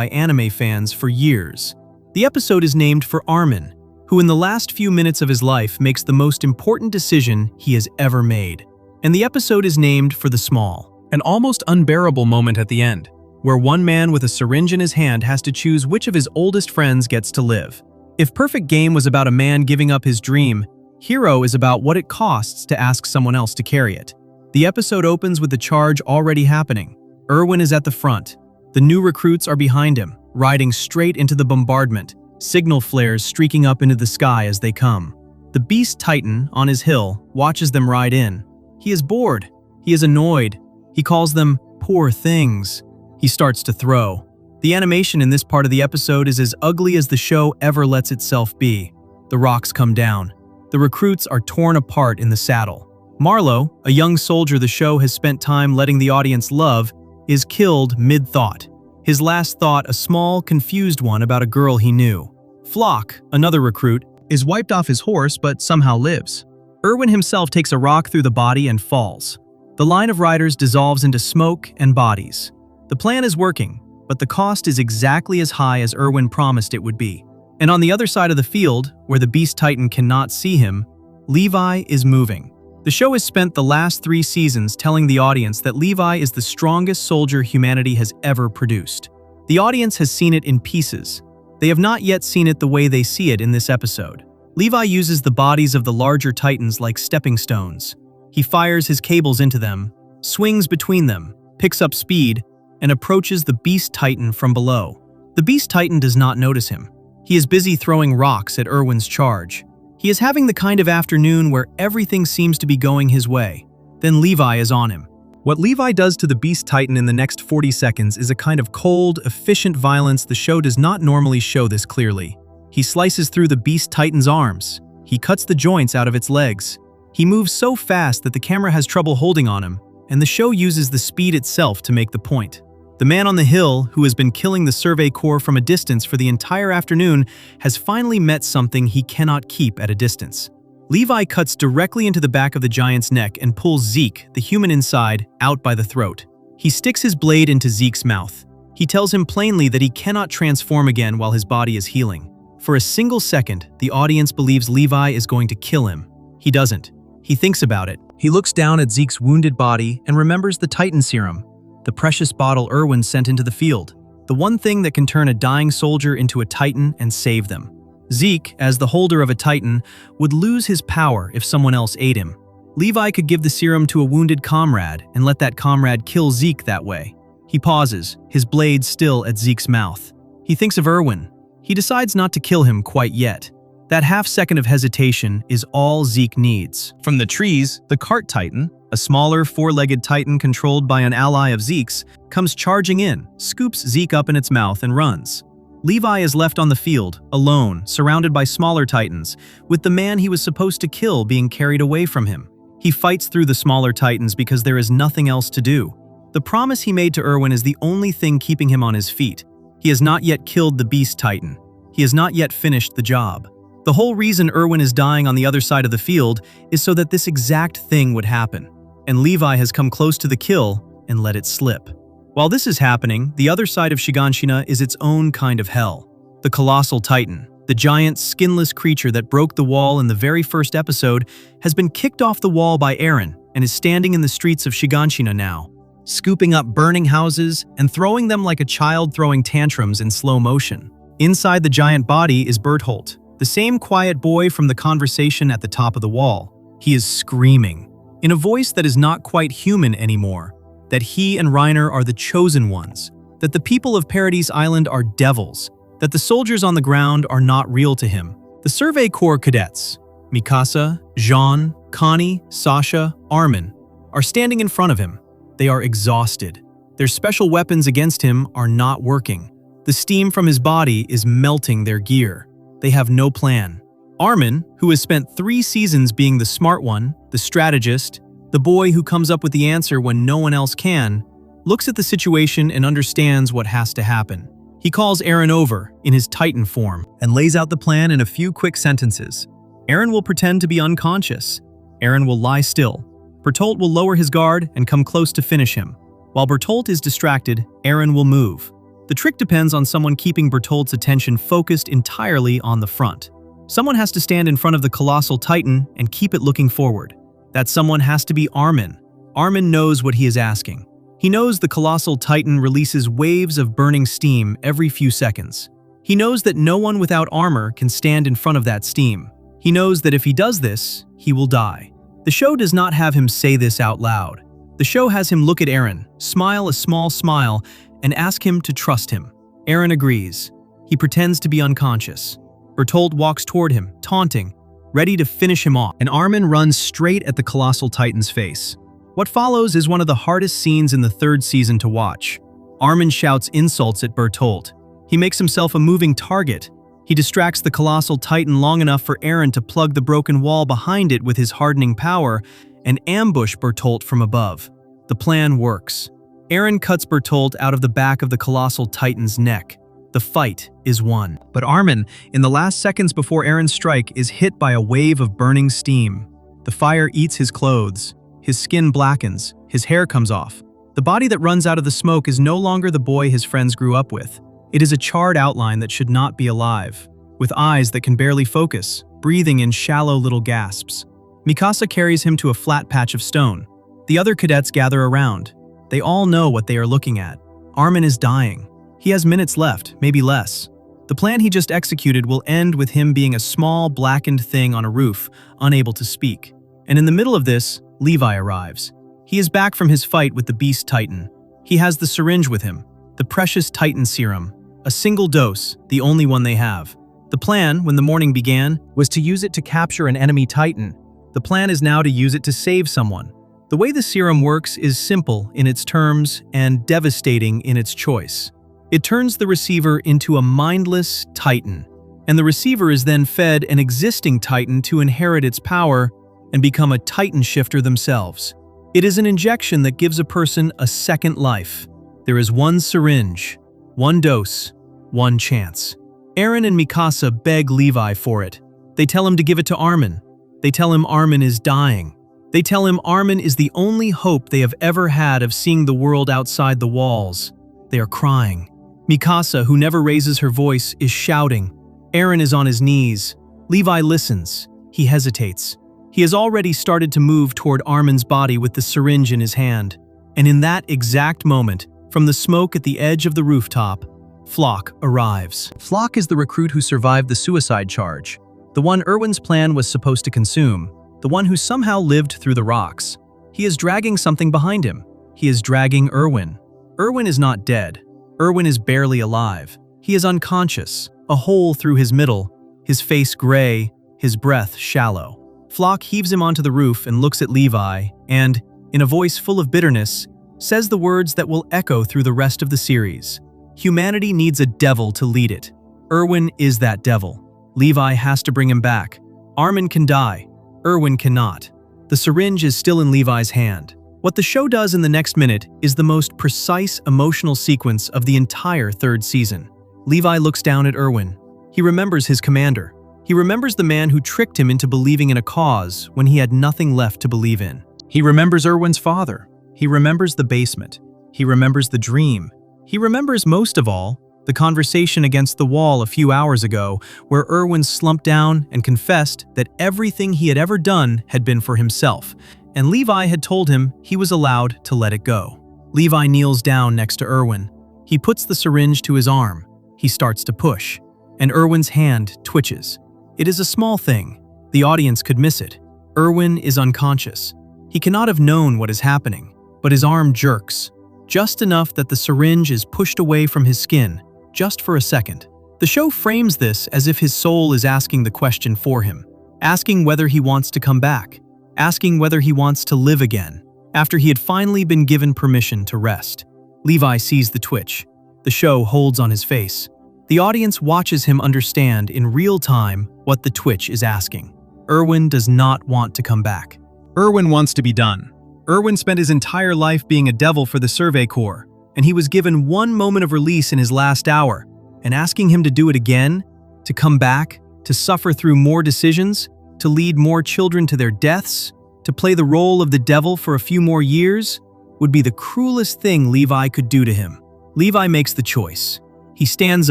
anime fans for years. The episode is named for Armin, who in the last few minutes of his life makes the most important decision he has ever made. And the episode is named for the small, an almost unbearable moment at the end. where one man with a syringe in his hand has to choose which of his oldest friends gets to live. If Perfect Game was about a man giving up his dream, Hero is about what it costs to ask someone else to carry it. The episode opens with the charge already happening. Erwin is at the front. The new recruits are behind him, riding straight into the bombardment, signal flares streaking up into the sky as they come. The Beast Titan, on his hill, watches them ride in. He is bored. He is annoyed. He calls them poor things. He starts to throw. The animation in this part of the episode is as ugly as the show ever lets itself be. The rocks come down. The recruits are torn apart in the saddle. Marlowe, a young soldier the show has spent time letting the audience love, is killed mid-thought. His last thought, a small, confused one about a girl he knew. Flock, another recruit, is wiped off his horse but somehow lives. Erwin himself takes a rock through the body and falls. The line of riders dissolves into smoke and bodies. The plan is working, but the cost is exactly as high as Erwin promised it would be. And on the other side of the field, where the Beast Titan cannot see him, Levi is moving. The show has spent the last 3 seasons telling the audience that Levi is the strongest soldier humanity has ever produced. The audience has seen it in pieces. They have not yet seen it the way they see it in this episode. Levi uses the bodies of the larger titans like stepping stones. He fires his cables into them, swings between them, picks up speed, and approaches the Beast Titan from below. The Beast Titan does not notice him. He is busy throwing rocks at Erwin's charge. He is having the kind of afternoon where everything seems to be going his way. Then Levi is on him. What Levi does to the Beast Titan in the next 40 seconds is a kind of cold, efficient violence the show does not normally show this clearly. He slices through the Beast Titan's arms. He cuts the joints out of its legs. He moves so fast that the camera has trouble holding on him, and the show uses the speed itself to make the point. The man on the hill, who has been killing the Survey Corps from a distance for the entire afternoon, has finally met something he cannot keep at a distance. Levi cuts directly into the back of the giant's neck and pulls Zeke, the human inside, out by the throat. He sticks his blade into Zeke's mouth. He tells him plainly that he cannot transform again while his body is healing. For a single second, the audience believes Levi is going to kill him. He doesn't. He thinks about it. He looks down at Zeke's wounded body and remembers the Titan serum, the precious bottle Erwin sent into the field, the one thing that can turn a dying soldier into a Titan and save them. Zeke, as the holder of a Titan, would lose his power if someone else ate him. Levi could give the serum to a wounded comrade and let that comrade kill Zeke that way. He pauses, his blade still at Zeke's mouth. He thinks of Erwin. He decides not to kill him quite yet. That half-second of hesitation is all Zeke needs. From the trees, the Cart Titan, a smaller, 4-legged Titan controlled by an ally of Zeke's, comes charging in, scoops Zeke up in its mouth and runs. Levi is left on the field, alone, surrounded by smaller Titans, with the man he was supposed to kill being carried away from him. He fights through the smaller Titans because there is nothing else to do. The promise he made to Erwin is the only thing keeping him on his feet. He has not yet killed the Beast Titan. He has not yet finished the job. The whole reason Erwin is dying on the other side of the field is so that this exact thing would happen. And Levi has come close to the kill and let it slip. While this is happening, the other side of Shiganshina is its own kind of hell. The Colossal Titan, the giant, skinless creature that broke the wall in the very first episode, has been kicked off the wall by Eren and is standing in the streets of Shiganshina now, scooping up burning houses and throwing them like a child throwing tantrums in slow motion. Inside the giant body is Bertholdt, the same quiet boy from the conversation at the top of the wall. He is screaming, in a voice that is not quite human anymore, that he and Reiner are the chosen ones, that the people of Paradise Island are devils, that the soldiers on the ground are not real to him. The Survey Corps cadets, Mikasa, Jean, Connie, Sasha, Armin, are standing in front of him. They are exhausted. Their special weapons against him are not working. The steam from his body is melting their gear. They have no plan. Armin, who has spent 3 seasons being the smart one, the strategist, the boy who comes up with the answer when no one else can, looks at the situation and understands what has to happen. He calls Eren over, in his Titan form, and lays out the plan in a few quick sentences. Eren will pretend to be unconscious. Eren will lie still. Bertholdt will lower his guard and come close to finish him. While Bertholdt is distracted, Eren will move. The trick depends on someone keeping Bertholdt's attention focused entirely on the front. Someone has to stand in front of the Colossal Titan and keep it looking forward. That someone has to be Armin. Armin knows what he is asking. He knows the colossal titan releases waves of burning steam every few seconds. He knows that no one without armor can stand in front of that steam. He knows that if he does this, he will die. The show does not have him say this out loud. The show has him look at Eren, smile a small smile, and ask him to trust him. Eren agrees. He pretends to be unconscious. Bertolt walks toward him, taunting, ready to finish him off, and Armin runs straight at the colossal titan's face. What follows is one of the hardest scenes in the third season to watch. Armin shouts insults at Bertolt. He makes himself a moving target. He distracts the colossal titan long enough for Eren to plug the broken wall behind it with his hardening power and ambush Bertolt from above. The plan works. Eren cuts Bertolt out of the back of the colossal titan's neck. The fight is won. But Armin, in the last seconds before Eren's strike, is hit by a wave of burning steam. The fire eats his clothes. His skin blackens. His hair comes off. The body that runs out of the smoke is no longer the boy his friends grew up with. It is a charred outline that should not be alive, with eyes that can barely focus, breathing in shallow little gasps. Mikasa carries him to a flat patch of stone. The other cadets gather around. They all know what they are looking at. Armin is dying. He has minutes left, maybe less. The plan he just executed will end with him being a small, blackened thing on a roof, unable to speak. And in the middle of this, Levi arrives. He is back from his fight with the Beast Titan. He has the syringe with him, the precious Titan serum, a single dose, the only one they have. The plan, when the morning began, was to use it to capture an enemy Titan. The plan is now to use it to save someone. The way the serum works is simple in its terms and devastating in its choice. It turns the receiver into a mindless Titan, and the receiver is then fed an existing Titan to inherit its power and become a Titan shifter themselves. It is an injection that gives a person a second life. There is one syringe, one dose, one chance. Eren and Mikasa beg Levi for it. They tell him to give it to Armin. They tell him Armin is dying. They tell him Armin is the only hope they have ever had of seeing the world outside the walls. They are crying. Mikasa, who never raises her voice, is shouting. Eren is on his knees. Levi listens. He hesitates. He has already started to move toward Armin's body with the syringe in his hand. And in that exact moment, from the smoke at the edge of the rooftop, Flock arrives. Flock is the recruit who survived the suicide charge, the one Erwin's plan was supposed to consume, the one who somehow lived through the rocks. He is dragging something behind him. He is dragging Erwin. Erwin is not dead. Erwin is barely alive. He is unconscious, a hole through his middle, his face gray, his breath shallow. Flock heaves him onto the roof and looks at Levi and, in a voice full of bitterness, says the words that will echo through the rest of the series. Humanity needs a devil to lead it. Erwin is that devil. Levi has to bring him back. Armin can die. Erwin cannot. The syringe is still in Levi's hand. What the show does in the next minute is the most precise emotional sequence of the entire third season. Levi looks down at Erwin. He remembers his commander. He remembers the man who tricked him into believing in a cause when he had nothing left to believe in. He remembers Erwin's father. He remembers the basement. He remembers the dream. He remembers most of all the conversation against the wall a few hours ago where Erwin slumped down and confessed that everything he had ever done had been for himself, and Levi had told him he was allowed to let it go. Levi kneels down next to Erwin. He puts the syringe to his arm. He starts to push, and Erwin's hand twitches. It is a small thing. The audience could miss it. Erwin is unconscious. He cannot have known what is happening, but his arm jerks, just enough that the syringe is pushed away from his skin, just for a second. The show frames this as if his soul is asking the question for him, asking whether he wants to come back, asking whether he wants to live again, after he had finally been given permission to rest. Levi sees the twitch. The show holds on his face. The audience watches him understand in real time what the twitch is asking. Erwin does not want to come back. Erwin wants to be done. Erwin spent his entire life being a devil for the Survey Corps, and he was given one moment of release in his last hour, and asking him to do it again, to come back, to suffer through more decisions, to lead more children to their deaths, to play the role of the devil for a few more years, would be the cruelest thing Levi could do to him. Levi makes the choice. He stands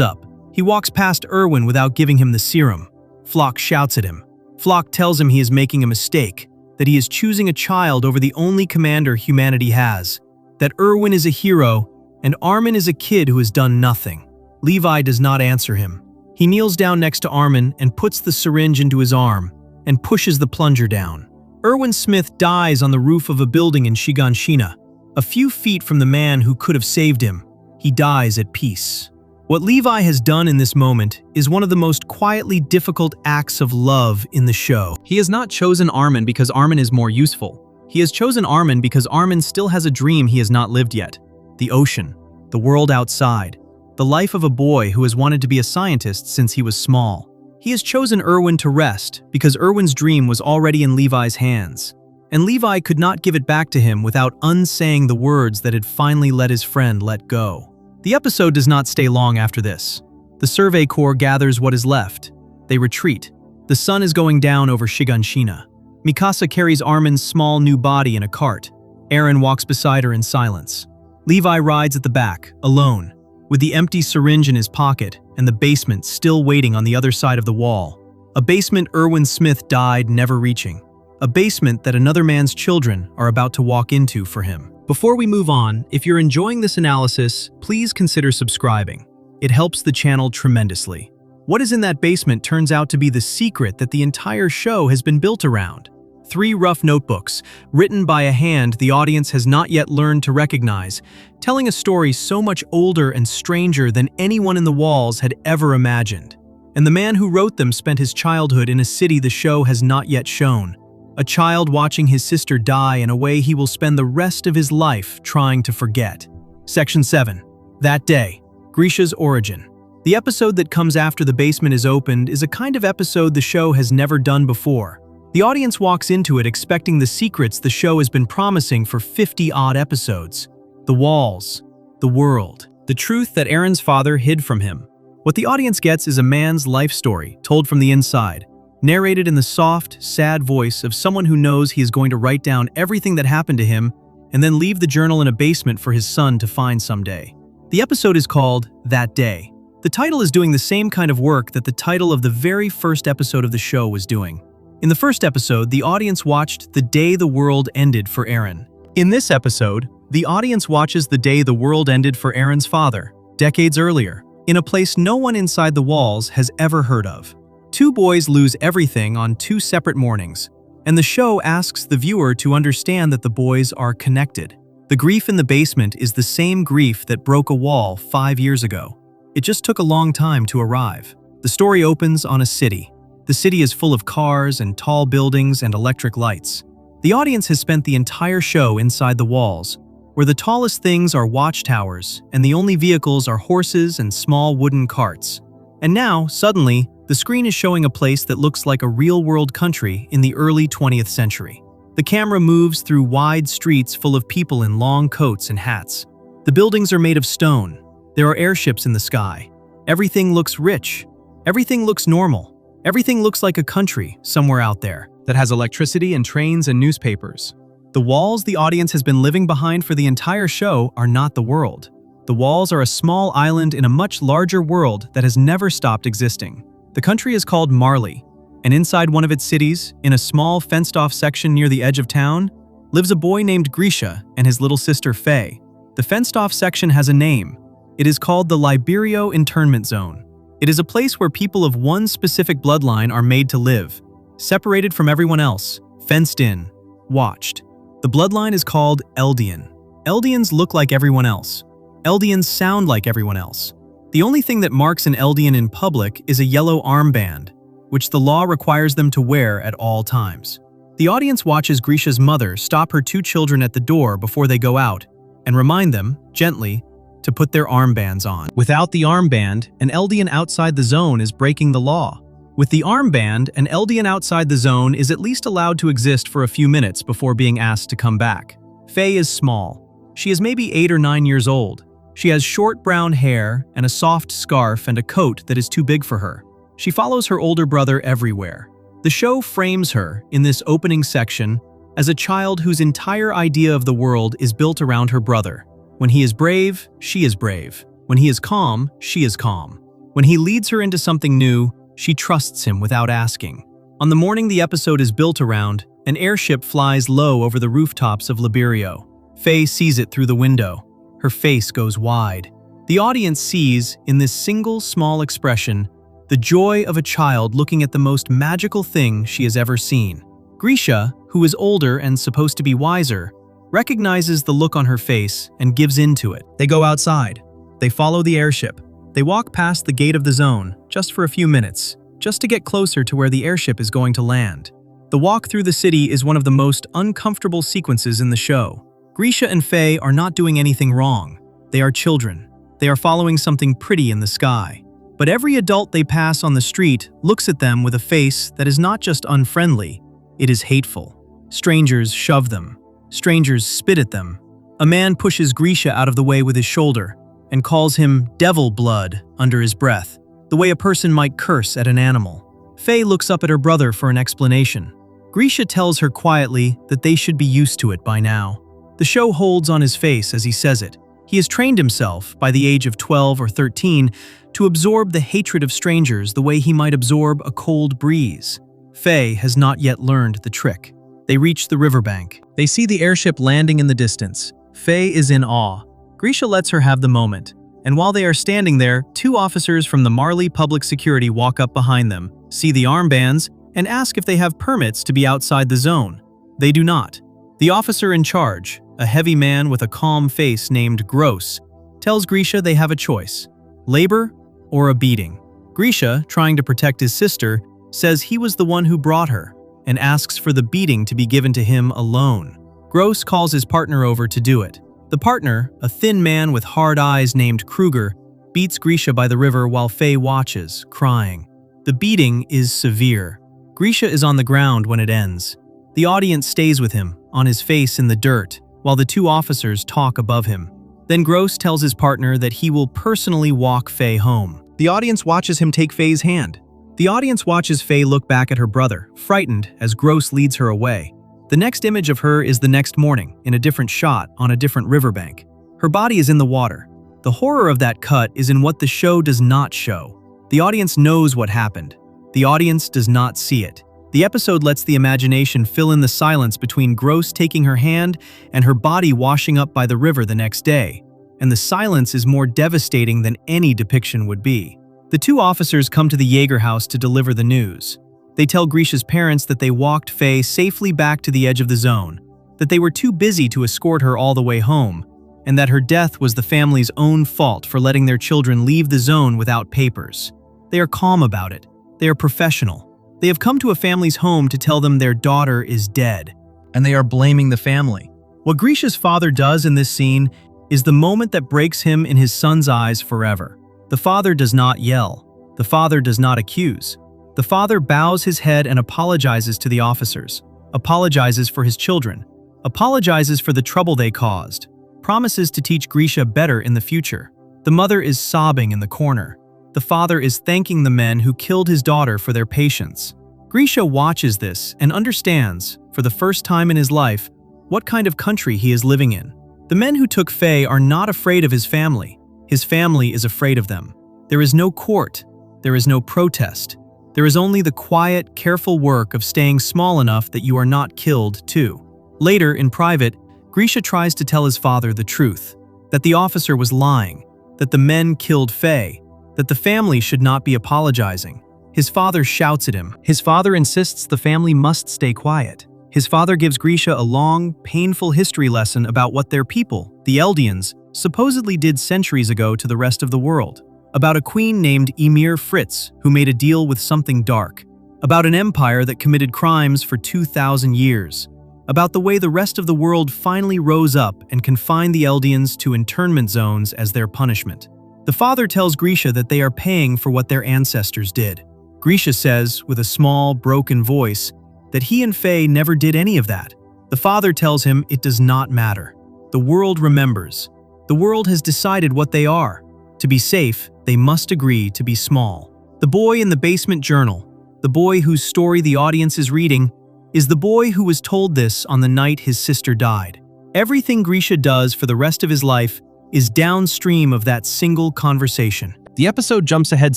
up. He walks past Erwin without giving him the serum. Flock shouts at him. Flock tells him he is making a mistake, that he is choosing a child over the only commander humanity has. that Erwin is a hero and Armin is a kid who has done nothing. Levi does not answer him. He kneels down next to Armin and puts the syringe into his arm and pushes the plunger down. Erwin Smith dies on the roof of a building in Shiganshina, a few feet from the man who could have saved him. He dies at peace. What Levi has done in this moment is one of the most quietly difficult acts of love in the show. He has not chosen Armin because Armin is more useful. He has chosen Armin because Armin still has a dream he has not lived yet. The ocean, the world outside, the life of a boy who has wanted to be a scientist since he was small. He has chosen Erwin to rest because Erwin's dream was already in Levi's hands, and Levi could not give it back to him without unsaying the words that had finally let his friend let go. The episode does not stay long after this. The Survey Corps gathers what is left. They retreat. The sun is going down over Shiganshina. Mikasa carries Armin's small new body in a cart. Eren walks beside her in silence. Levi rides at the back, alone, with the empty syringe in his pocket and the basement still waiting on the other side of the wall. A basement Erwin Smith died never reaching. A basement that another man's children are about to walk into for him. Before we move on, if you're enjoying this analysis, please consider subscribing. It helps the channel tremendously. What is in that basement turns out to be the secret that the entire show has been built around. 3 rough notebooks, written by a hand the audience has not yet learned to recognize, telling a story so much older and stranger than anyone in the walls had ever imagined. And the man who wrote them spent his childhood in a city the show has not yet shown. A child watching his sister die in a way he will spend the rest of his life trying to forget. Section 7. That day. Grisha's origin. The episode that comes after the basement is opened is a kind of episode the show has never done before. The audience walks into it expecting the secrets the show has been promising for 50-odd episodes. The walls. The world. The truth that Eren's father hid from him. What the audience gets is a man's life story told from the inside, narrated in the soft, sad voice of someone who knows he is going to write down everything that happened to him and then leave the journal in a basement for his son to find someday. The episode is called That Day. The title is doing the same kind of work that the title of the very first episode of the show was doing. In the first episode, the audience watched the day the world ended for Eren. In this episode, the audience watches the day the world ended for Eren's father, decades earlier, in a place no one inside the walls has ever heard of. 2 boys lose everything on 2 separate mornings, and the show asks the viewer to understand that the boys are connected. The grief in the basement is the same grief that broke a wall 5 years ago. It just took a long time to arrive. The story opens on a city. The city is full of cars and tall buildings and electric lights. The audience has spent the entire show inside the walls, where the tallest things are watchtowers and the only vehicles are horses and small wooden carts. And now, suddenly, the screen is showing a place that looks like a real-world country in the early 20th century. The camera moves through wide streets full of people in long coats and hats. The buildings are made of stone. There are airships in the sky. Everything looks rich. Everything looks normal. Everything looks like a country somewhere out there that has electricity and trains and newspapers. The walls the audience has been living behind for the entire show are not the world. The walls are a small island in a much larger world that has never stopped existing. The country is called Marley, and inside one of its cities, in a small fenced-off section near the edge of town, lives a boy named Grisha and his little sister Faye. The fenced-off section has a name. It is called the Liberio Internment Zone. It is a place where people of one specific bloodline are made to live, separated from everyone else, fenced in, watched. The bloodline is called Eldian. Eldians look like everyone else. Eldians sound like everyone else. The only thing that marks an Eldian in public is a yellow armband, which the law requires them to wear at all times. The audience watches Grisha's mother stop her 2 children at the door before they go out and remind them, gently, to put their armbands on. Without the armband, an Eldian outside the zone is breaking the law. With the armband, an Eldian outside the zone is at least allowed to exist for a few minutes before being asked to come back. Faye is small. She is maybe 8 or 9 years old. She has short brown hair and a soft scarf and a coat that is too big for her. She follows her older brother everywhere. The show frames her, in this opening section, as a child whose entire idea of the world is built around her brother. When he is brave, she is brave. When he is calm, she is calm. When he leads her into something new, she trusts him without asking. On the morning the episode is built around, an airship flies low over the rooftops of Liberio. Faye sees it through the window. Her face goes wide. The audience sees, in this single small expression, the joy of a child looking at the most magical thing she has ever seen. Grisha, who is older and supposed to be wiser, recognizes the look on her face and gives in to it. They go outside. They follow the airship. They walk past the gate of the zone, just for a few minutes, just to get closer to where the airship is going to land. The walk through the city is one of the most uncomfortable sequences in the show. Grisha and Faye are not doing anything wrong. They are children. They are following something pretty in the sky. But every adult they pass on the street looks at them with a face that is not just unfriendly, it is hateful. Strangers shove them. Strangers spit at them. A man pushes Grisha out of the way with his shoulder and calls him devil blood under his breath, the way a person might curse at an animal. Faye looks up at her brother for an explanation. Grisha tells her quietly that they should be used to it by now. The show holds on his face as he says it. He has trained himself, by the age of 12 or 13, to absorb the hatred of strangers the way he might absorb a cold breeze. Faye has not yet learned the trick. They reach the riverbank. They see the airship landing in the distance. Faye is in awe. Grisha lets her have the moment. And while they are standing there, two officers from the Marley Public Security walk up behind them, see the armbands, and ask if they have permits to be outside the zone. They do not. The officer in charge, a heavy man with a calm face named Gross, tells Grisha they have a choice: labor or a beating. Grisha, trying to protect his sister, says he was the one who brought her and asks for the beating to be given to him alone. Gross calls his partner over to do it. The partner, a thin man with hard eyes named Kruger, beats Grisha by the river while Faye watches, crying. The beating is severe. Grisha is on the ground when it ends. The audience stays with him, on his face in the dirt, while the two officers talk above him. Then Gross tells his partner that he will personally walk Faye home. The audience watches him take Faye's hand. The audience watches Faye look back at her brother, frightened, as Gross leads her away. The next image of her is the next morning, in a different shot, on a different riverbank. Her body is in the water. The horror of that cut is in what the show does not show. The audience knows what happened. The audience does not see it. The episode lets the imagination fill in the silence between Gross taking her hand and her body washing up by the river the next day. And the silence is more devastating than any depiction would be. The two officers come to the Jaeger house to deliver the news. They tell Grisha's parents that they walked Faye safely back to the edge of the zone, that they were too busy to escort her all the way home, and that her death was the family's own fault for letting their children leave the zone without papers. They are calm about it. They are professional. They have come to a family's home to tell them their daughter is dead, and they are blaming the family. What Grisha's father does in this scene is the moment that breaks him in his son's eyes forever. The father does not yell. The father does not accuse. The father bows his head and apologizes to the officers, apologizes for his children, apologizes for the trouble they caused, promises to teach Grisha better in the future. The mother is sobbing in the corner. The father is thanking the men who killed his daughter for their patience. Grisha watches this and understands, for the first time in his life, what kind of country he is living in. The men who took Faye are not afraid of his family. His family is afraid of them. There is no court. There is no protest. There is only the quiet, careful work of staying small enough that you are not killed, too. Later, in private, Grisha tries to tell his father the truth, that the officer was lying, that the men killed Faye, that the family should not be apologizing. His father shouts at him. His father insists the family must stay quiet. His father gives Grisha a long, painful history lesson about what their people, the Eldians, supposedly did centuries ago to the rest of the world. About a queen named Emir Fritz who made a deal with something dark. About an empire that committed crimes for 2,000 years. About the way the rest of the world finally rose up and confined the Eldians to internment zones as their punishment. The father tells Grisha that they are paying for what their ancestors did. Grisha says, with a small, broken voice, that he and Faye never did any of that. The father tells him it does not matter. The world remembers. The world has decided what they are. To be safe, they must agree to be small. The boy in the basement journal, the boy whose story the audience is reading, is the boy who was told this on the night his sister died. Everything Grisha does for the rest of his life is downstream of that single conversation. The episode jumps ahead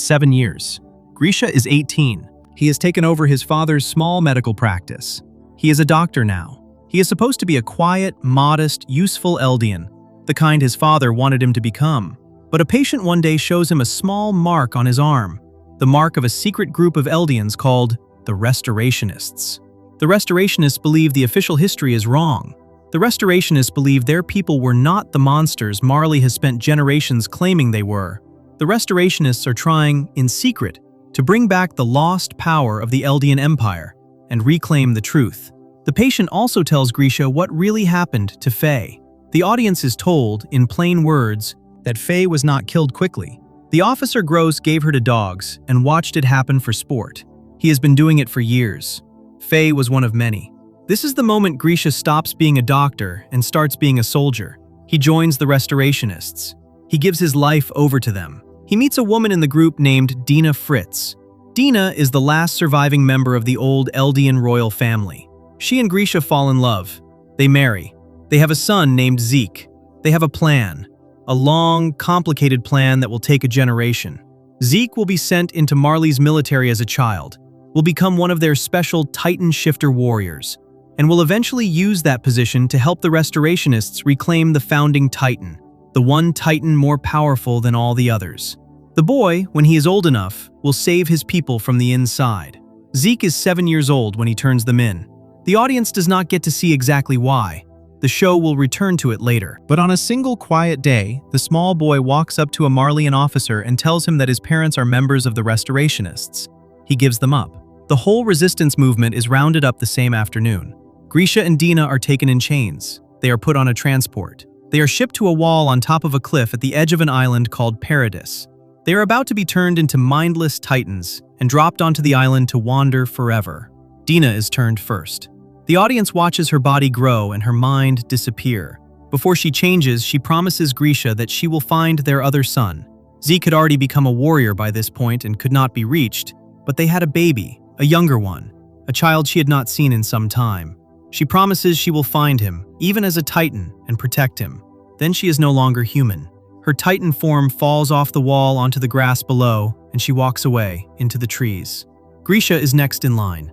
7 years. Grisha is 18. He has taken over his father's small medical practice. He is a doctor now. He is supposed to be a quiet, modest, useful Eldian, the kind his father wanted him to become. But a patient one day shows him a small mark on his arm, the mark of a secret group of Eldians called the Restorationists. The Restorationists believe the official history is wrong. The Restorationists believe their people were not the monsters Marley has spent generations claiming they were. The Restorationists are trying, in secret, to bring back the lost power of the Eldian Empire and reclaim the truth. The patient also tells Grisha what really happened to Faye. The audience is told, in plain words, that Faye was not killed quickly. The officer Gross gave her to dogs and watched it happen for sport. He has been doing it for years. Faye was one of many. This is the moment Grisha stops being a doctor and starts being a soldier. He joins the Restorationists. He gives his life over to them. He meets a woman in the group named Dina Fritz. Dina is the last surviving member of the old Eldian royal family. She and Grisha fall in love. They marry. They have a son named Zeke. They have a plan. A long, complicated plan that will take a generation. Zeke will be sent into Marley's military as a child, will become one of their special Titan shifter warriors, and will eventually use that position to help the Restorationists reclaim the founding Titan, the one Titan more powerful than all the others. The boy, when he is old enough, will save his people from the inside. Zeke is 7 years old when he turns them in. The audience does not get to see exactly why. The show will return to it later. But on a single quiet day, the small boy walks up to a Marleyan officer and tells him that his parents are members of the Restorationists. He gives them up. The whole resistance movement is rounded up the same afternoon. Grisha and Dina are taken in chains. They are put on a transport. They are shipped to a wall on top of a cliff at the edge of an island called Paradis. They are about to be turned into mindless titans and dropped onto the island to wander forever. Dina is turned first. The audience watches her body grow and her mind disappear. Before she changes, she promises Grisha that she will find their other son. Zeke had already become a warrior by this point and could not be reached, but they had a baby, a younger one, a child she had not seen in some time. She promises she will find him, even as a Titan, and protect him. Then she is no longer human. Her Titan form falls off the wall onto the grass below, and she walks away, into the trees. Grisha is next in line.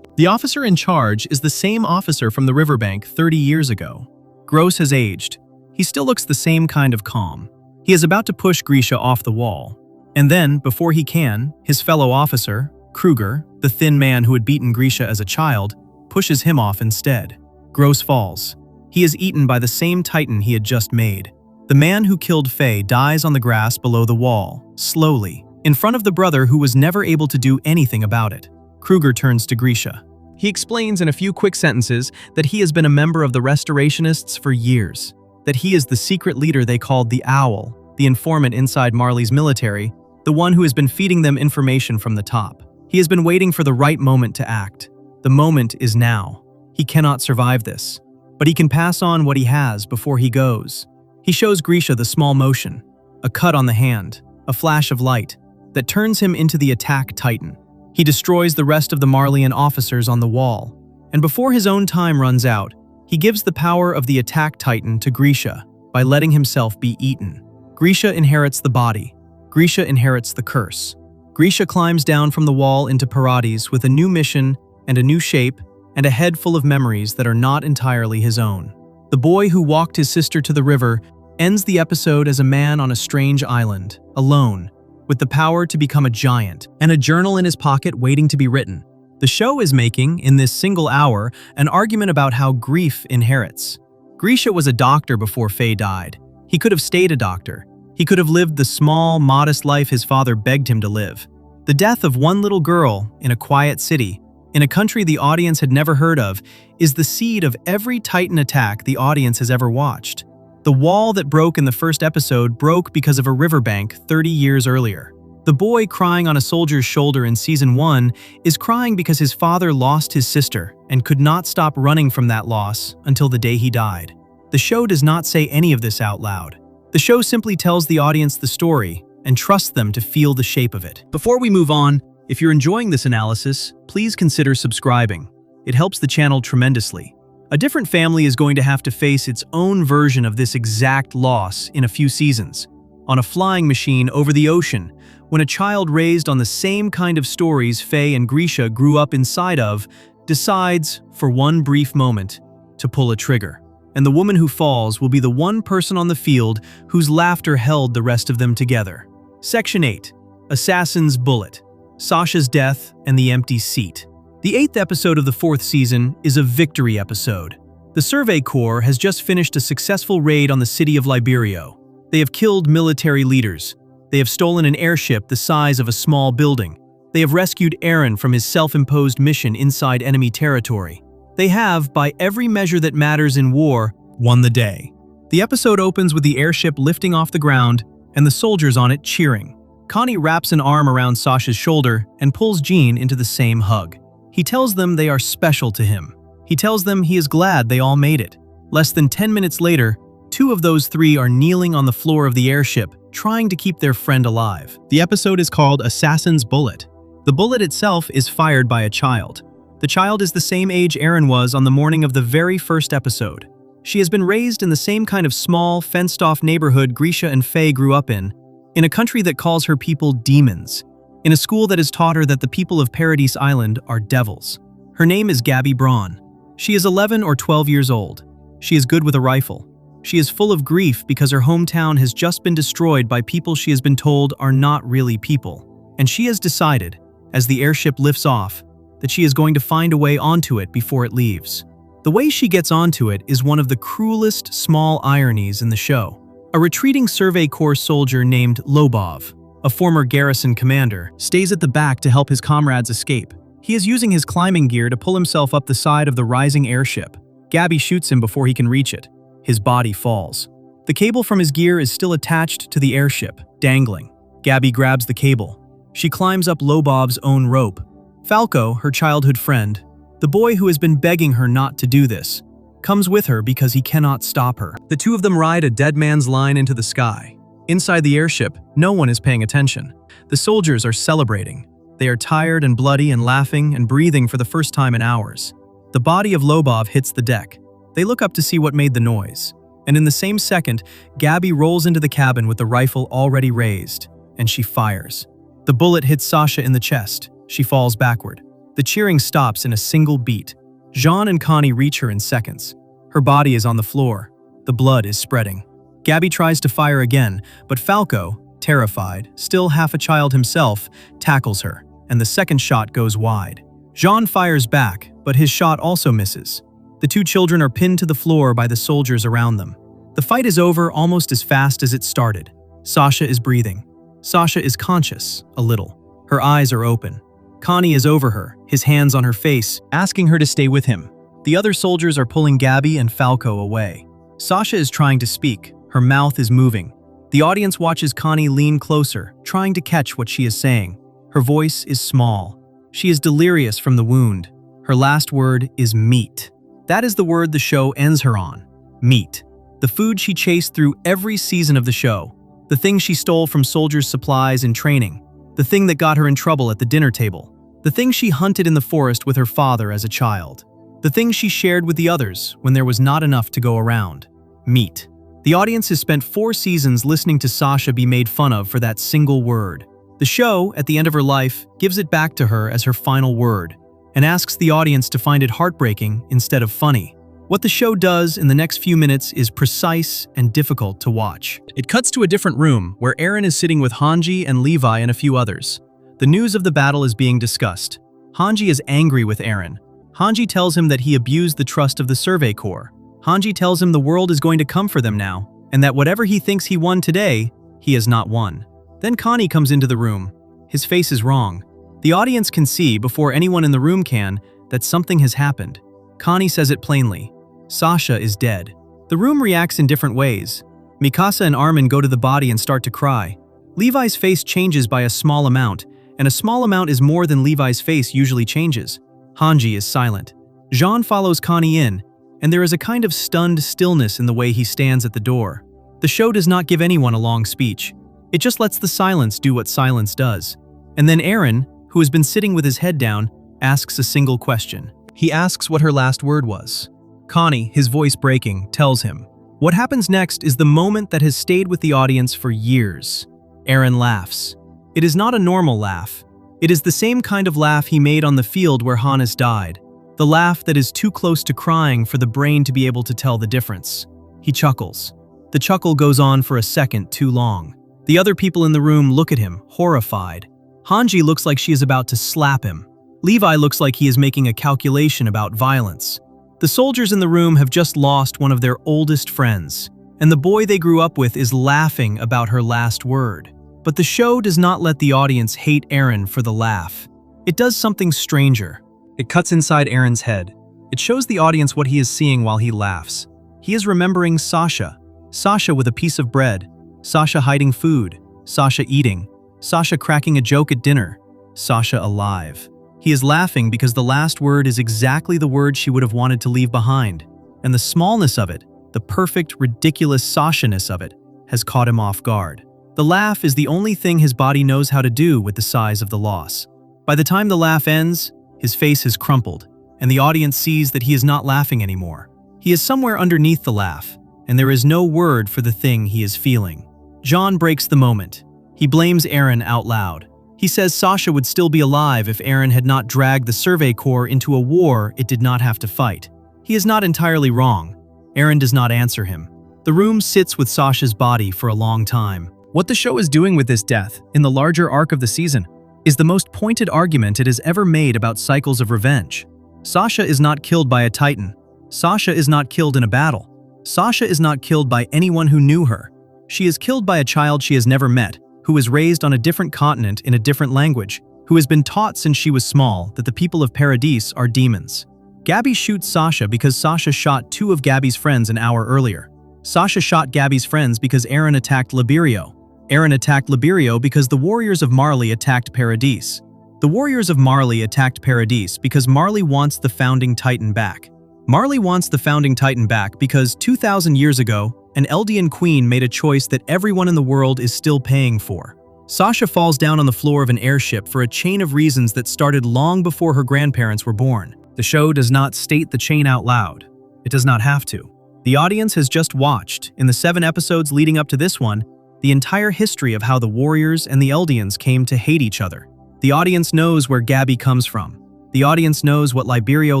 The officer in charge is the same officer from the riverbank 30 years ago. Gross has aged. He still looks the same kind of calm. He is about to push Grisha off the wall. And then, before he can, his fellow officer, Kruger, the thin man who had beaten Grisha as a child, pushes him off instead. Gross falls. He is eaten by the same Titan he had just made. The man who killed Faye dies on the grass below the wall, slowly, in front of the brother who was never able to do anything about it. Kruger turns to Grisha. He explains in a few quick sentences that he has been a member of the Restorationists for years, that he is the secret leader they called the Owl, the informant inside Marley's military, the one who has been feeding them information from the top. He has been waiting for the right moment to act. The moment is now. He cannot survive this, but he can pass on what he has before he goes. He shows Grisha the small motion, a cut on the hand, a flash of light, that turns him into the attack Titan. He destroys the rest of the Marleyan officers on the wall, and before his own time runs out, he gives the power of the attack Titan to Grisha by letting himself be eaten. Grisha inherits the body. Grisha inherits the curse. Grisha climbs down from the wall into Paradis with a new mission and a new shape and a head full of memories that are not entirely his own. The boy who walked his sister to the river ends the episode as a man on a strange island, alone, with the power to become a giant, and a journal in his pocket waiting to be written. The show is making, in this single hour, an argument about how grief inherits. Grisha was a doctor before Faye died. He could have stayed a doctor. He could have lived the small, modest life his father begged him to live. The death of one little girl in a quiet city, in a country the audience had never heard of, is the seed of every Titan attack the audience has ever watched. The wall that broke in the first episode broke because of a riverbank 30 years earlier. The boy crying on a soldier's shoulder in Season 1 is crying because his father lost his sister and could not stop running from that loss until the day he died. The show does not say any of this out loud. The show simply tells the audience the story and trusts them to feel the shape of it. Before we move on, if you're enjoying this analysis, please consider subscribing. It helps the channel tremendously. A different family is going to have to face its own version of this exact loss in a few seasons. On a flying machine over the ocean, when a child raised on the same kind of stories Faye and Grisha grew up inside of, decides, for one brief moment, to pull a trigger. And the woman who falls will be the one person on the field whose laughter held the rest of them together. Section 8. Assassin's Bullet. Sasha's Death and the Empty Seat. The 8th episode of the 4th season is a victory episode. The Survey Corps has just finished a successful raid on the city of Liberio. They have killed military leaders. They have stolen an airship the size of a small building. They have rescued Aaron from his self-imposed mission inside enemy territory. They have, by every measure that matters in war, won the day. The episode opens with the airship lifting off the ground and the soldiers on it cheering. Connie wraps an arm around Sasha's shoulder and pulls Jean into the same hug. He tells them they are special to him. He tells them he is glad they all made it. Less than 10 minutes later, 2 of those 3 are kneeling on the floor of the airship, trying to keep their friend alive. The episode is called Assassin's Bullet. The bullet itself is fired by a child. The child is the same age Aaron was on the morning of the very first episode. She has been raised in the same kind of small, fenced-off neighborhood Grisha and Faye grew up in a country that calls her people demons, in a school that has taught her that the people of Paradise Island are devils. Her name is Gabby Braun. She is 11 or 12 years old. She is good with a rifle. She is full of grief because her hometown has just been destroyed by people she has been told are not really people. And she has decided, as the airship lifts off, that she is going to find a way onto it before it leaves. The way she gets onto it is one of the cruelest small ironies in the show. A retreating Survey Corps soldier named Lobov, a former garrison commander, stays at the back to help his comrades escape. He is using his climbing gear to pull himself up the side of the rising airship. Gabby shoots him before he can reach it. His body falls. The cable from his gear is still attached to the airship, dangling. Gabby grabs the cable. She climbs up Lobov's own rope. Falco, her childhood friend, the boy who has been begging her not to do this, comes with her because he cannot stop her. The 2 of them ride a dead man's line into the sky. Inside the airship, no one is paying attention. The soldiers are celebrating. They are tired and bloody and laughing and breathing for the first time in hours. The body of Lobov hits the deck. They look up to see what made the noise. And in the same second, Gabby rolls into the cabin with the rifle already raised, and she fires. The bullet hits Sasha in the chest. She falls backward. The cheering stops in a single beat. Jean and Connie reach her in seconds. Her body is on the floor. The blood is spreading. Gabby tries to fire again, but Falco, terrified, still half a child himself, tackles her, and the second shot goes wide. Jean fires back, but his shot also misses. The 2 children are pinned to the floor by the soldiers around them. The fight is over almost as fast as it started. Sasha is breathing. Sasha is conscious, a little. Her eyes are open. Connie is over her, his hands on her face, asking her to stay with him. The other soldiers are pulling Gabby and Falco away. Sasha is trying to speak. Her mouth is moving. The audience watches Connie lean closer, trying to catch what she is saying. Her voice is small. She is delirious from the wound. Her last word is meat. That is the word the show ends her on. Meat. The food she chased through every season of the show. The thing she stole from soldiers' supplies in training. The thing that got her in trouble at the dinner table. The thing she hunted in the forest with her father as a child. The thing she shared with the others when there was not enough to go around. Meat. The audience has spent 4 seasons listening to Sasha be made fun of for that single word. The show, at the end of her life, gives it back to her as her final word, and asks the audience to find it heartbreaking instead of funny. What the show does in the next few minutes is precise and difficult to watch. It cuts to a different room, where Aaron is sitting with Hanji and Levi and a few others. The news of the battle is being discussed. Hanji is angry with Aaron. Hanji tells him that he abused the trust of the Survey Corps. Hanji tells him the world is going to come for them now, and that whatever he thinks he won today, he has not won. Then Connie comes into the room. His face is wrong. The audience can see, before anyone in the room can, that something has happened. Connie says it plainly. Sasha is dead. The room reacts in different ways. Mikasa and Armin go to the body and start to cry. Levi's face changes by a small amount, and a small amount is more than Levi's face usually changes. Hanji is silent. Jean follows Connie in, and there is a kind of stunned stillness in the way he stands at the door. The show does not give anyone a long speech. It just lets the silence do what silence does. And then Aaron, who has been sitting with his head down, asks a single question. He asks what her last word was. Connie, his voice breaking, tells him. What happens next is the moment that has stayed with the audience for years. Aaron laughs. It is not a normal laugh. It is the same kind of laugh he made on the field where Hannes died. The The laugh that is too close to crying for the brain to be able to tell the difference. He chuckles. The chuckle goes on for a second too long. The other people in the room look at him, horrified. Hanji looks like she is about to slap him. Levi looks like he is making a calculation about violence. The soldiers in the room have just lost one of their oldest friends, and the boy they grew up with is laughing about her last word. But the show does not let the audience hate Eren for the laugh. It does something stranger. It cuts inside Eren's head. It shows the audience what he is seeing while he laughs. He is remembering Sasha. Sasha with a piece of bread. Sasha hiding food. Sasha eating. Sasha cracking a joke at dinner. Sasha alive. He is laughing because the last word is exactly the word she would have wanted to leave behind. And the smallness of it, the perfect, ridiculous Sasha-ness of it, has caught him off guard. The laugh is the only thing his body knows how to do with the size of the loss. By the time the laugh ends, his face has crumpled, and the audience sees that he is not laughing anymore. He is somewhere underneath the laugh, and there is no word for the thing he is feeling. John breaks the moment. He blames Eren out loud. He says Sasha would still be alive if Eren had not dragged the Survey Corps into a war it did not have to fight. He is not entirely wrong. Eren does not answer him. The room sits with Sasha's body for a long time. What the show is doing with this death, in the larger arc of the season, is the most pointed argument it has ever made about cycles of revenge. Sasha is not killed by a Titan. Sasha is not killed in a battle. Sasha is not killed by anyone who knew her. She is killed by a child she has never met, who was raised on a different continent in a different language, who has been taught since she was small that the people of Paradis are demons. Gabby shoots Sasha because Sasha shot two of Gabby's friends an hour earlier. Sasha shot Gabby's friends because Eren attacked Liberio. Eren attacked Liberio because the warriors of Marley attacked Paradis. The warriors of Marley attacked Paradis because Marley wants the founding Titan back. Marley wants the founding Titan back because 2,000 years ago, an Eldian queen made a choice that everyone in the world is still paying for. Sasha falls down on the floor of an airship for a chain of reasons that started long before her grandparents were born. The show does not state the chain out loud. It does not have to. The audience has just watched, in the 7 episodes leading up to this one, the entire history of how the warriors and the Eldians came to hate each other. The audience knows where Gabby comes from. The audience knows what Liberio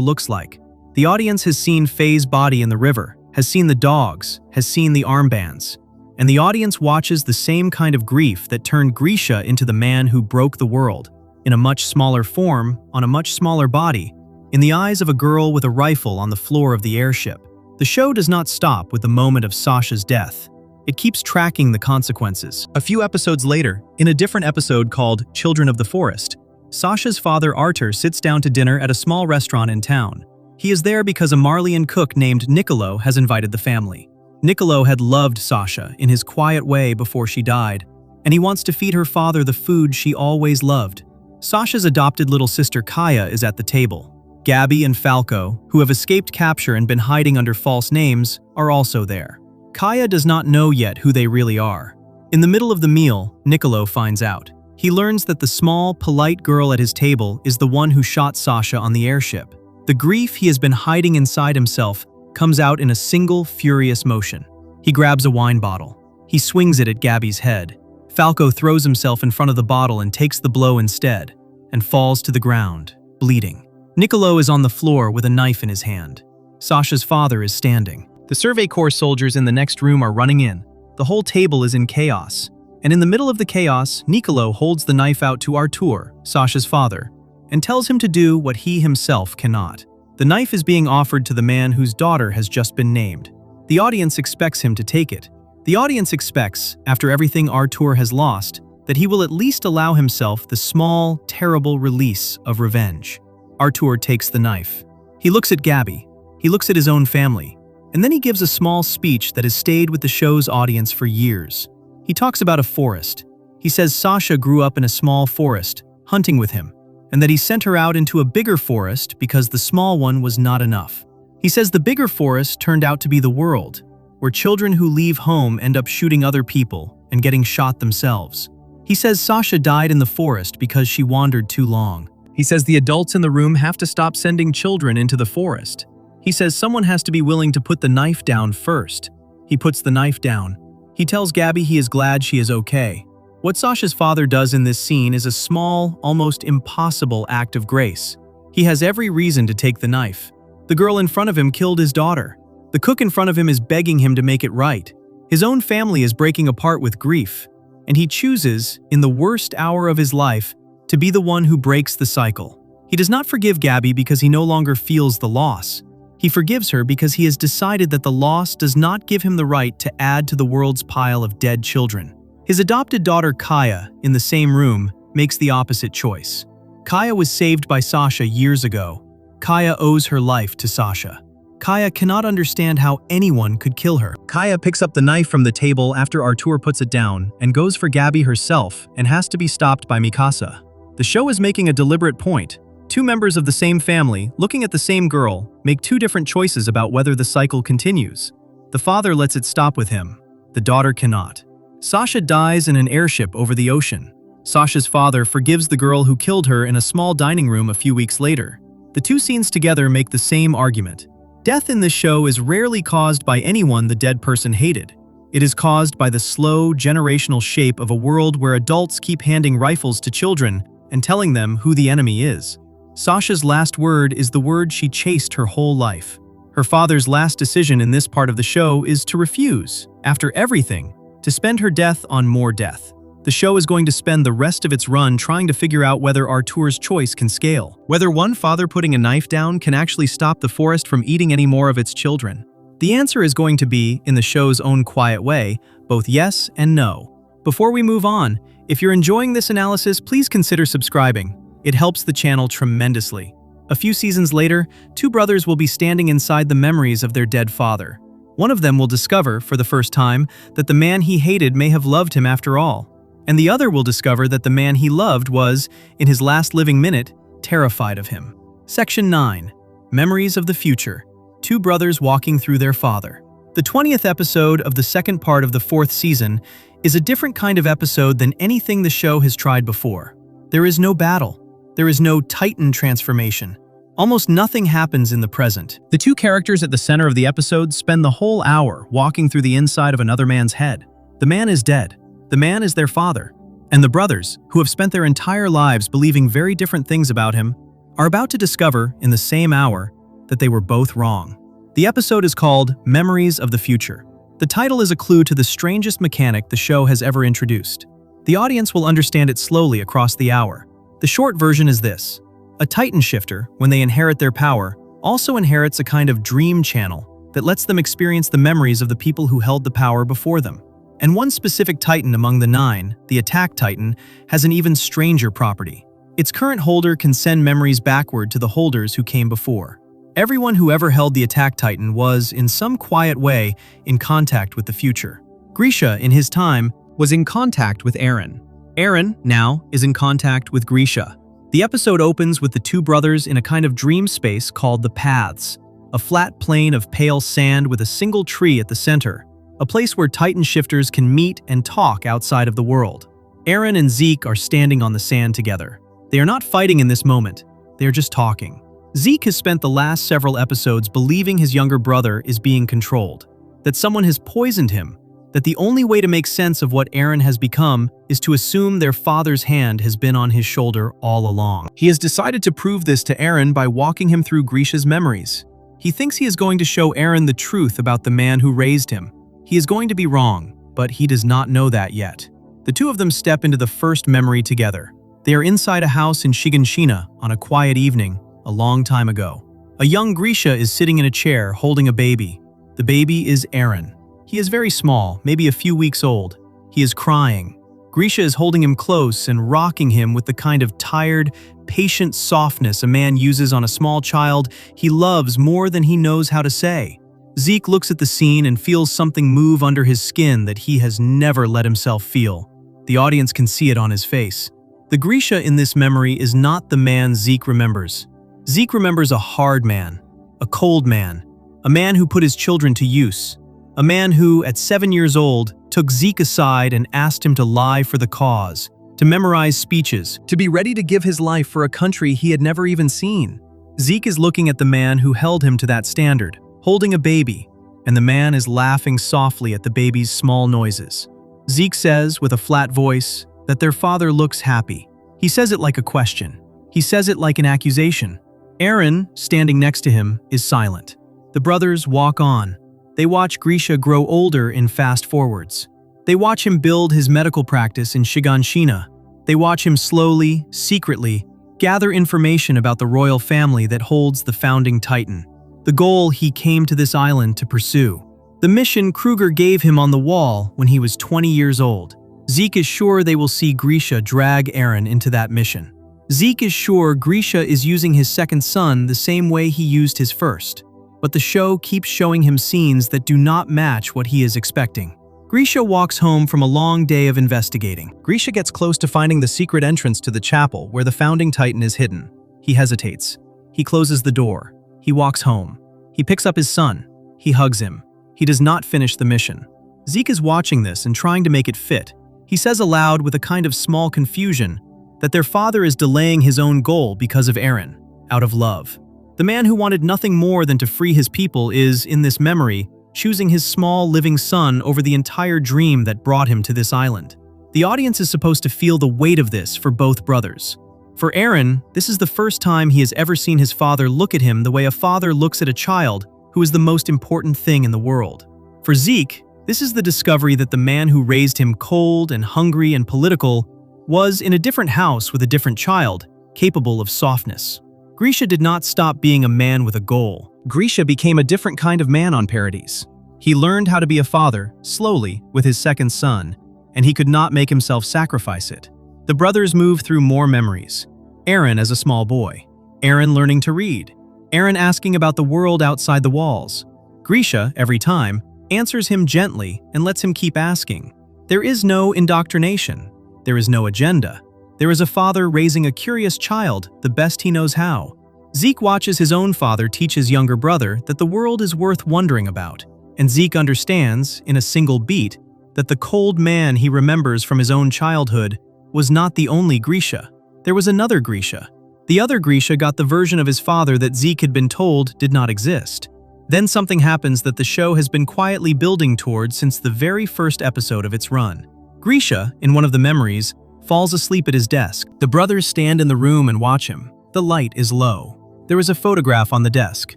looks like. The audience has seen Faye's body in the river, has seen the dogs, has seen the armbands. And the audience watches the same kind of grief that turned Grisha into the man who broke the world, in a much smaller form, on a much smaller body, in the eyes of a girl with a rifle on the floor of the airship. The show does not stop with the moment of Sasha's death. It keeps tracking the consequences. A few episodes later, in a different episode called Children of the Forest, Sasha's father Artur sits down to dinner at a small restaurant in town. He is there because a Marleyan cook named Niccolo has invited the family. Niccolo had loved Sasha in his quiet way before she died, and he wants to feed her father the food she always loved. Sasha's adopted little sister Kaya is at the table. Gabby and Falco, who have escaped capture and been hiding under false names, are also there. Kaya does not know yet who they really are. In the middle of the meal, Niccolo finds out. He learns that the small, polite girl at his table is the one who shot Sasha on the airship. The grief he has been hiding inside himself comes out in a single, furious motion. He grabs a wine bottle. He swings it at Gabby's head. Falco throws himself in front of the bottle and takes the blow instead, and falls to the ground, bleeding. Niccolo is on the floor with a knife in his hand. Sasha's father is standing. The Survey Corps soldiers in the next room are running in. The whole table is in chaos. And in the middle of the chaos, Niccolo holds the knife out to Artur, Sasha's father, and tells him to do what he himself cannot. The knife is being offered to the man whose daughter has just been named. The audience expects him to take it. The audience expects, after everything Artur has lost, that he will at least allow himself the small, terrible release of revenge. Artur takes the knife. He looks at Gabby. He looks at his own family. And then he gives a small speech that has stayed with the show's audience for years. He talks about a forest. He says Sasha grew up in a small forest, hunting with him, and that he sent her out into a bigger forest because the small one was not enough. He says the bigger forest turned out to be the world, where children who leave home end up shooting other people and getting shot themselves. He says Sasha died in the forest because she wandered too long. He says the adults in the room have to stop sending children into the forest. He says someone has to be willing to put the knife down first. He puts the knife down. He tells Gabby he is glad she is okay. What Sasha's father does in this scene is a small, almost impossible act of grace. He has every reason to take the knife. The girl in front of him killed his daughter. The cook in front of him is begging him to make it right. His own family is breaking apart with grief, and he chooses, in the worst hour of his life, to be the one who breaks the cycle. He does not forgive Gabby because he no longer feels the loss. He forgives her because he has decided that the loss does not give him the right to add to the world's pile of dead children. His adopted daughter Kaya, in the same room, makes the opposite choice. Kaya was saved by Sasha years ago. Kaya owes her life to Sasha. Kaya cannot understand how anyone could kill her. Kaya picks up the knife from the table after Artur puts it down and goes for Gabby herself and has to be stopped by Mikasa. The show is making a deliberate point. Two members of the same family, looking at the same girl, make two different choices about whether the cycle continues. The father lets it stop with him. The daughter cannot. Sasha dies in an airship over the ocean. Sasha's father forgives the girl who killed her in a small dining room a few weeks later. The two scenes together make the same argument. Death in this show is rarely caused by anyone the dead person hated. It is caused by the slow, generational shape of a world where adults keep handing rifles to children and telling them who the enemy is. Sasha's last word is the word she chased her whole life. Her father's last decision in this part of the show is to refuse, after everything, to spend her death on more death. The show is going to spend the rest of its run trying to figure out whether Artur's choice can scale. Whether one father putting a knife down can actually stop the forest from eating any more of its children. The answer is going to be, in the show's own quiet way, both yes and no. Before we move on, if you're enjoying this analysis, please consider subscribing. It helps the channel tremendously. A few seasons later, two brothers will be standing inside the memories of their dead father. One of them will discover, for the first time, that the man he hated may have loved him after all. And the other will discover that the man he loved was, in his last living minute, terrified of him. Section 9. Memories of the Future. Two brothers walking through their father. The 20th episode of the second part of the 4th season is a different kind of episode than anything the show has tried before. There is no battle. There is no Titan transformation. Almost nothing happens in the present. The two characters at the center of the episode spend the whole hour walking through the inside of another man's head. The man is dead. The man is their father. And the brothers, who have spent their entire lives believing very different things about him, are about to discover, in the same hour, that they were both wrong. The episode is called Memories of the Future. The title is a clue to the strangest mechanic the show has ever introduced. The audience will understand it slowly across the hour. The short version is this. A Titan shifter, when they inherit their power, also inherits a kind of dream channel that lets them experience the memories of the people who held the power before them. And one specific Titan among the 9, the Attack Titan, has an even stranger property. Its current holder can send memories backward to the holders who came before. Everyone who ever held the Attack Titan was, in some quiet way, in contact with the future. Grisha, in his time, was in contact with Eren. Eren, now, is in contact with Grisha. The episode opens with the two brothers in a kind of dream space called the Paths, a flat plain of pale sand with a single tree at the center, a place where Titan shifters can meet and talk outside of the world. Eren and Zeke are standing on the sand together. They are not fighting in this moment, they are just talking. Zeke has spent the last several episodes believing his younger brother is being controlled, that someone has poisoned him, that the only way to make sense of what Eren has become is to assume their father's hand has been on his shoulder all along. He has decided to prove this to Eren by walking him through Grisha's memories. He thinks he is going to show Eren the truth about the man who raised him. He is going to be wrong, but he does not know that yet. The two of them step into the first memory together. They are inside a house in Shiganshina on a quiet evening, a long time ago. A young Grisha is sitting in a chair holding a baby. The baby is Eren. He is very small, maybe a few weeks old. He is crying. Grisha is holding him close and rocking him with the kind of tired, patient softness a man uses on a small child he loves more than he knows how to say. Zeke looks at the scene and feels something move under his skin that he has never let himself feel. The audience can see it on his face. The Grisha in this memory is not the man Zeke remembers. Zeke remembers a hard man, a cold man, a man who put his children to use, a man who, at 7 years old, took Zeke aside and asked him to lie for the cause, to memorize speeches, to be ready to give his life for a country he had never even seen. Zeke is looking at the man who held him to that standard, holding a baby, and the man is laughing softly at the baby's small noises. Zeke says, with a flat voice, that their father looks happy. He says it like a question. He says it like an accusation. Aaron, standing next to him, is silent. The brothers walk on. They watch Grisha grow older in fast forwards. They watch him build his medical practice in Shiganshina. They watch him slowly, secretly, gather information about the royal family that holds the founding titan, the goal he came to this island to pursue. The mission Kruger gave him on the wall when he was 20 years old. Zeke is sure they will see Grisha drag Aaron into that mission. Zeke is sure Grisha is using his second son the same way he used his first. But the show keeps showing him scenes that do not match what he is expecting. Grisha walks home from a long day of investigating. Grisha gets close to finding the secret entrance to the chapel where the founding titan is hidden. He hesitates. He closes the door. He walks home. He picks up his son. He hugs him. He does not finish the mission. Zeke is watching this and trying to make it fit. He says aloud with a kind of small confusion that their father is delaying his own goal because of Aaron, out of love. The man who wanted nothing more than to free his people is, in this memory, choosing his small living son over the entire dream that brought him to this island. The audience is supposed to feel the weight of this for both brothers. For Aaron, this is the first time he has ever seen his father look at him the way a father looks at a child who is the most important thing in the world. For Zeke, this is the discovery that the man who raised him cold and hungry and political was in a different house with a different child, capable of softness. Grisha did not stop being a man with a goal. Grisha became a different kind of man on Paradise. He learned how to be a father, slowly, with his second son, and he could not make himself sacrifice it. The brothers move through more memories. Aaron as a small boy. Aaron learning to read. Aaron asking about the world outside the walls. Grisha, every time, answers him gently and lets him keep asking. There is no indoctrination. There is no agenda. There is a father raising a curious child the best he knows how. Zeke watches his own father teach his younger brother that the world is worth wondering about, and Zeke understands, in a single beat, that the cold man he remembers from his own childhood was not the only Grisha. There was another Grisha. The other Grisha got the version of his father that Zeke had been told did not exist. Then something happens that the show has been quietly building toward since the very first episode of its run. Grisha, in one of the memories, falls asleep at his desk. The brothers stand in the room and watch him. The light is low. There is a photograph on the desk,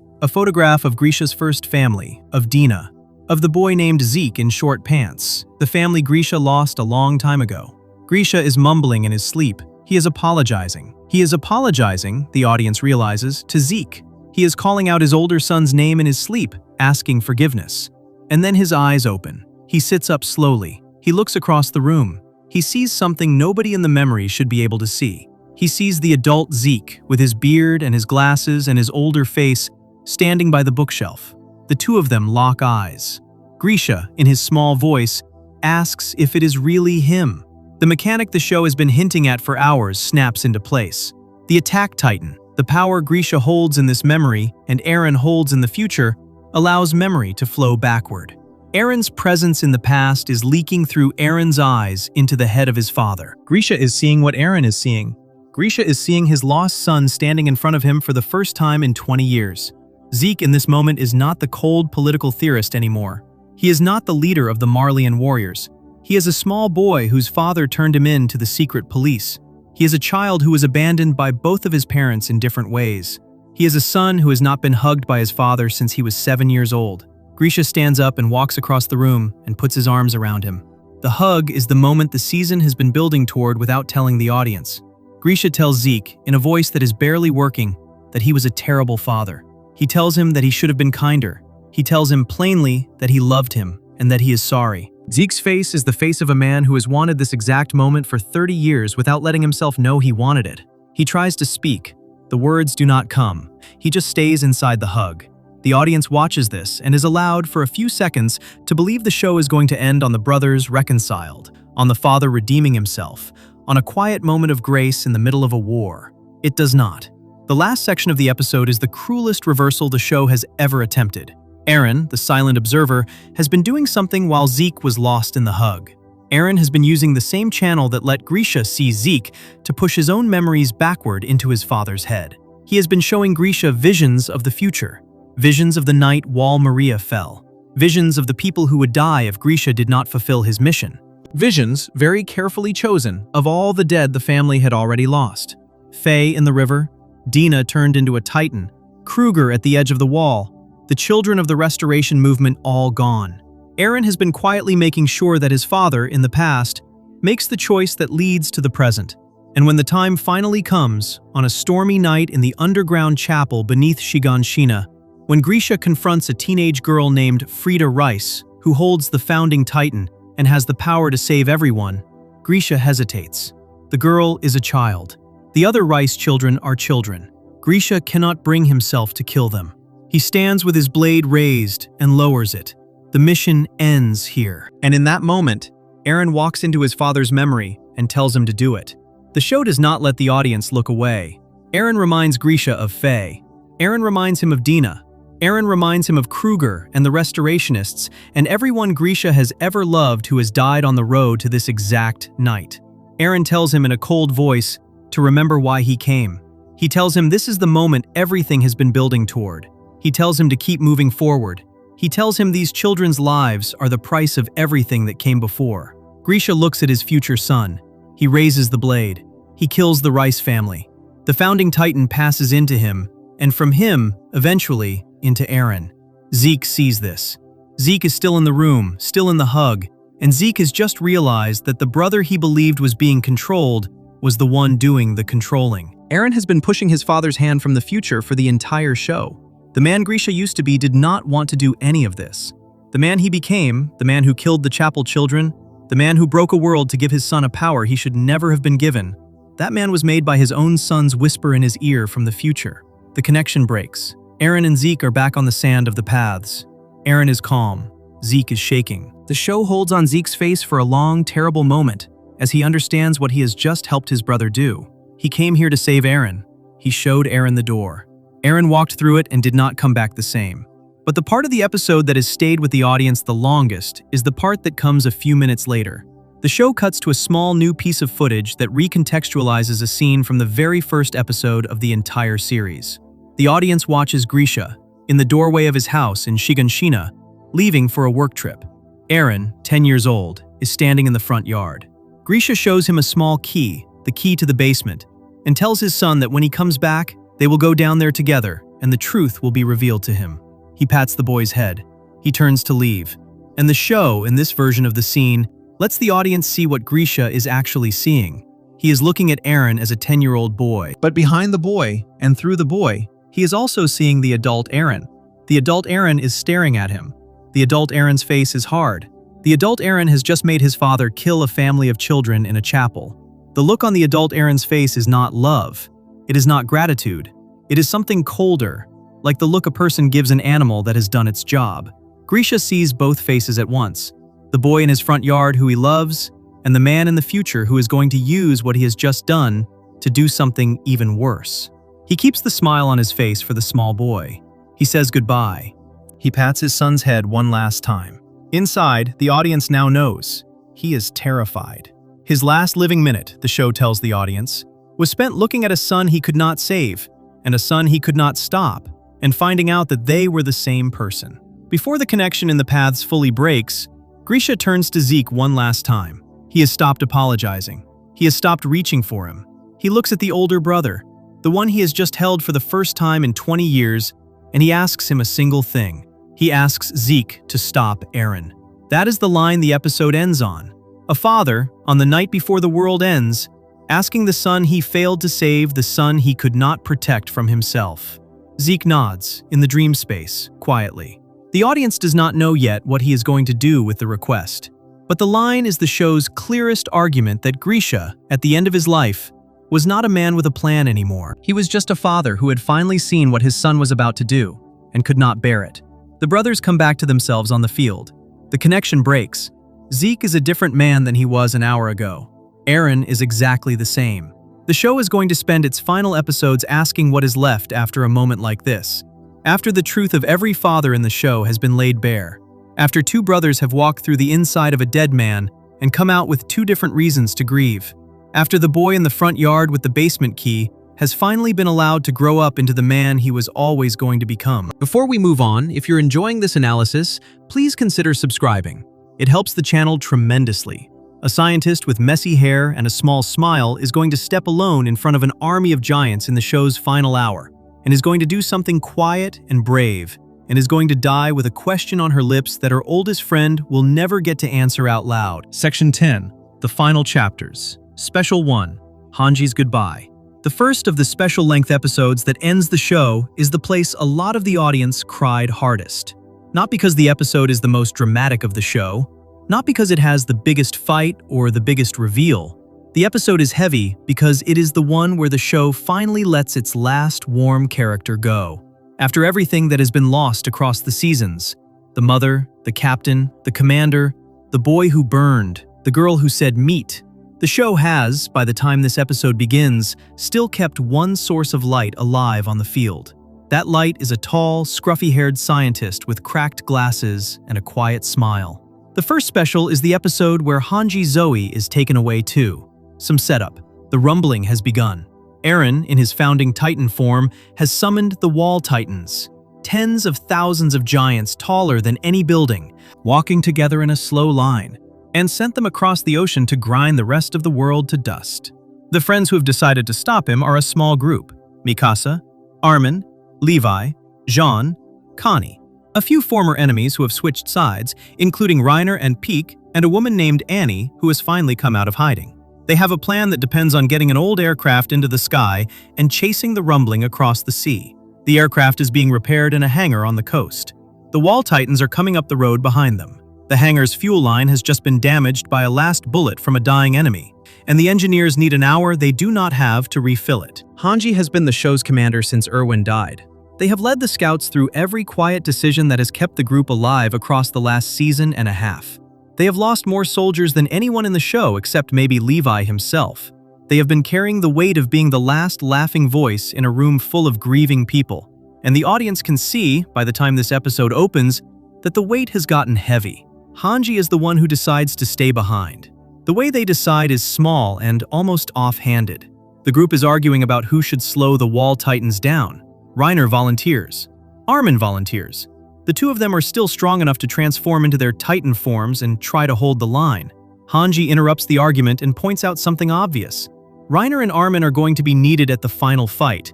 a photograph of Grisha's first family, of Dina, of the boy named Zeke in short pants, the family Grisha lost a long time ago. Grisha is mumbling in his sleep. He is apologizing. He is apologizing, the audience realizes, to Zeke. He is calling out his older son's name in his sleep, asking forgiveness. And then his eyes open. He sits up slowly. He looks across the room. He sees something nobody in the memory should be able to see. He sees the adult Zeke, with his beard and his glasses and his older face, standing by the bookshelf. The two of them lock eyes. Grisha, in his small voice, asks if it is really him. The mechanic the show has been hinting at for hours snaps into place. The attack titan, the power Grisha holds in this memory and Aaron holds in the future, allows memory to flow backward. Aaron's presence in the past is leaking through Aaron's eyes into the head of his father. Grisha is seeing what Aaron is seeing. Grisha is seeing his lost son standing in front of him for the first time in 20 years. Zeke in this moment is not the cold political theorist anymore. He is not the leader of the Marleyan warriors. He is a small boy whose father turned him in to the secret police. He is a child who was abandoned by both of his parents in different ways. He is a son who has not been hugged by his father since he was 7 years old. Grisha stands up and walks across the room and puts his arms around him. The hug is the moment the season has been building toward without telling the audience. Grisha tells Zeke, in a voice that is barely working, that he was a terrible father. He tells him that he should have been kinder. He tells him plainly that he loved him and that he is sorry. Zeke's face is the face of a man who has wanted this exact moment for 30 years without letting himself know he wanted it. He tries to speak. The words do not come. He just stays inside the hug. The audience watches this and is allowed for a few seconds to believe the show is going to end on the brothers reconciled, on the father redeeming himself, on a quiet moment of grace in the middle of a war. It does not. The last section of the episode is the cruelest reversal the show has ever attempted. Aaron, the silent observer, has been doing something while Zeke was lost in the hug. Aaron has been using the same channel that let Grisha see Zeke to push his own memories backward into his father's head. He has been showing Grisha visions of the future. Visions of the night Wal Maria fell. Visions of the people who would die if Grisha did not fulfill his mission. Visions, very carefully chosen, of all the dead the family had already lost. Faye in the river, Dina turned into a titan, Kruger at the edge of the wall, the children of the restoration movement all gone. Eren has been quietly making sure that his father, in the past, makes the choice that leads to the present. And when the time finally comes, on a stormy night in the underground chapel beneath Shiganshina, when Grisha confronts a teenage girl named Frida Rice, who holds the founding titan and has the power to save everyone, Grisha hesitates. The girl is a child. The other Rice children are children. Grisha cannot bring himself to kill them. He stands with his blade raised and lowers it. The mission ends here. And in that moment, Eren walks into his father's memory and tells him to do it. The show does not let the audience look away. Eren reminds Grisha of Faye. Eren reminds him of Dina. Eren reminds him of Kruger and the Restorationists and everyone Grisha has ever loved who has died on the road to this exact night. Eren tells him in a cold voice to remember why he came. He tells him this is the moment everything has been building toward. He tells him to keep moving forward. He tells him these children's lives are the price of everything that came before. Grisha looks at his future son. He raises the blade. He kills the Rice family. The founding titan passes into him, and from him, eventually, into Eren. Zeke sees this. Zeke is still in the room, still in the hug, and Zeke has just realized that the brother he believed was being controlled was the one doing the controlling. Eren has been pushing his father's hand from the future for the entire show. The man Grisha used to be did not want to do any of this. The man he became, the man who killed the chapel children, the man who broke a world to give his son a power he should never have been given, that man was made by his own son's whisper in his ear from the future. The connection breaks. Eren and Zeke are back on the sand of the paths. Eren is calm. Zeke is shaking. The show holds on Zeke's face for a long, terrible moment as he understands what he has just helped his brother do. He came here to save Eren. He showed Eren the door. Eren walked through it and did not come back the same. But the part of the episode that has stayed with the audience the longest is the part that comes a few minutes later. The show cuts to a small new piece of footage that recontextualizes a scene from the very first episode of the entire series. The audience watches Grisha, in the doorway of his house in Shiganshina, leaving for a work trip. Eren, 10 years old, is standing in the front yard. Grisha shows him a small key, the key to the basement, and tells his son that when he comes back, they will go down there together and the truth will be revealed to him. He pats the boy's head. He turns to leave. And the show, in this version of the scene, lets the audience see what Grisha is actually seeing. He is looking at Eren as a 10-year-old boy. But behind the boy, and through the boy, he is also seeing the adult Eren. The adult Eren is staring at him. The adult Eren's face is hard. The adult Eren has just made his father kill a family of children in a chapel. The look on the adult Eren's face is not love. It is not gratitude. It is something colder, like the look a person gives an animal that has done its job. Grisha sees both faces at once. The boy in his front yard who he loves, and the man in the future who is going to use what he has just done to do something even worse. He keeps the smile on his face for the small boy. He says goodbye. He pats his son's head one last time. Inside, the audience now knows. He is terrified. His last living minute, the show tells the audience, was spent looking at a son he could not save, and a son he could not stop, and finding out that they were the same person. Before the connection in the paths fully breaks, Grisha turns to Zeke one last time. He has stopped apologizing. He has stopped reaching for him. He looks at the older brother, the one he has just held for the first time in 20 years, and he asks him a single thing. He asks Zeke to stop Eren. That is the line the episode ends on. A father, on the night before the world ends, asking the son he failed to save, the son he could not protect from himself. Zeke nods, in the dream space, quietly. The audience does not know yet what he is going to do with the request. But the line is the show's clearest argument that Grisha, at the end of his life, was not a man with a plan anymore. He was just a father who had finally seen what his son was about to do, and could not bear it. The brothers come back to themselves on the field. The connection breaks. Zeke is a different man than he was an hour ago. Eren is exactly the same. The show is going to spend its final episodes asking what is left after a moment like this. After the truth of every father in the show has been laid bare. After two brothers have walked through the inside of a dead man and come out with two different reasons to grieve. After the boy in the front yard with the basement key has finally been allowed to grow up into the man he was always going to become. Before we move on, if you're enjoying this analysis, please consider subscribing. It helps the channel tremendously. A scientist with messy hair and a small smile is going to step alone in front of an army of giants in the show's final hour, and is going to do something quiet and brave, and is going to die with a question on her lips that her oldest friend will never get to answer out loud. Section 10. The Final Chapters. Special 1. Hanji's Goodbye. The first of the special-length episodes that ends the show is the place a lot of the audience cried hardest. Not because the episode is the most dramatic of the show, not because it has the biggest fight or the biggest reveal. The episode is heavy because it is the one where the show finally lets its last warm character go. After everything that has been lost across the seasons, the mother, the captain, the commander, the boy who burned, the girl who said meet, the show has, by the time this episode begins, still kept one source of light alive on the field. That light is a tall, scruffy-haired scientist with cracked glasses and a quiet smile. The first special is the episode where Hanji Zoe is taken away too. Some setup. The rumbling has begun. Eren, in his founding Titan form, has summoned the Wall Titans. Tens of thousands of giants taller than any building, walking together in a slow line, and sent them across the ocean to grind the rest of the world to dust. The friends who have decided to stop him are a small group: Mikasa, Armin, Levi, Jean, Connie. A few former enemies who have switched sides, including Reiner and Peak, and a woman named Annie who has finally come out of hiding. They have a plan that depends on getting an old aircraft into the sky and chasing the rumbling across the sea. The aircraft is being repaired in a hangar on the coast. The Wall Titans are coming up the road behind them. The hangar's fuel line has just been damaged by a last bullet from a dying enemy, and the engineers need an hour they do not have to refill it. Hanji has been the show's commander since Erwin died. They have led the scouts through every quiet decision that has kept the group alive across the last season and a half. They have lost more soldiers than anyone in the show except maybe Levi himself. They have been carrying the weight of being the last laughing voice in a room full of grieving people, and the audience can see, by the time this episode opens, that the weight has gotten heavy. Hanji is the one who decides to stay behind. The way they decide is small and almost offhanded. The group is arguing about who should slow the Wall Titans down. Reiner volunteers. Armin volunteers. The two of them are still strong enough to transform into their Titan forms and try to hold the line. Hanji interrupts the argument and points out something obvious. Reiner and Armin are going to be needed at the final fight,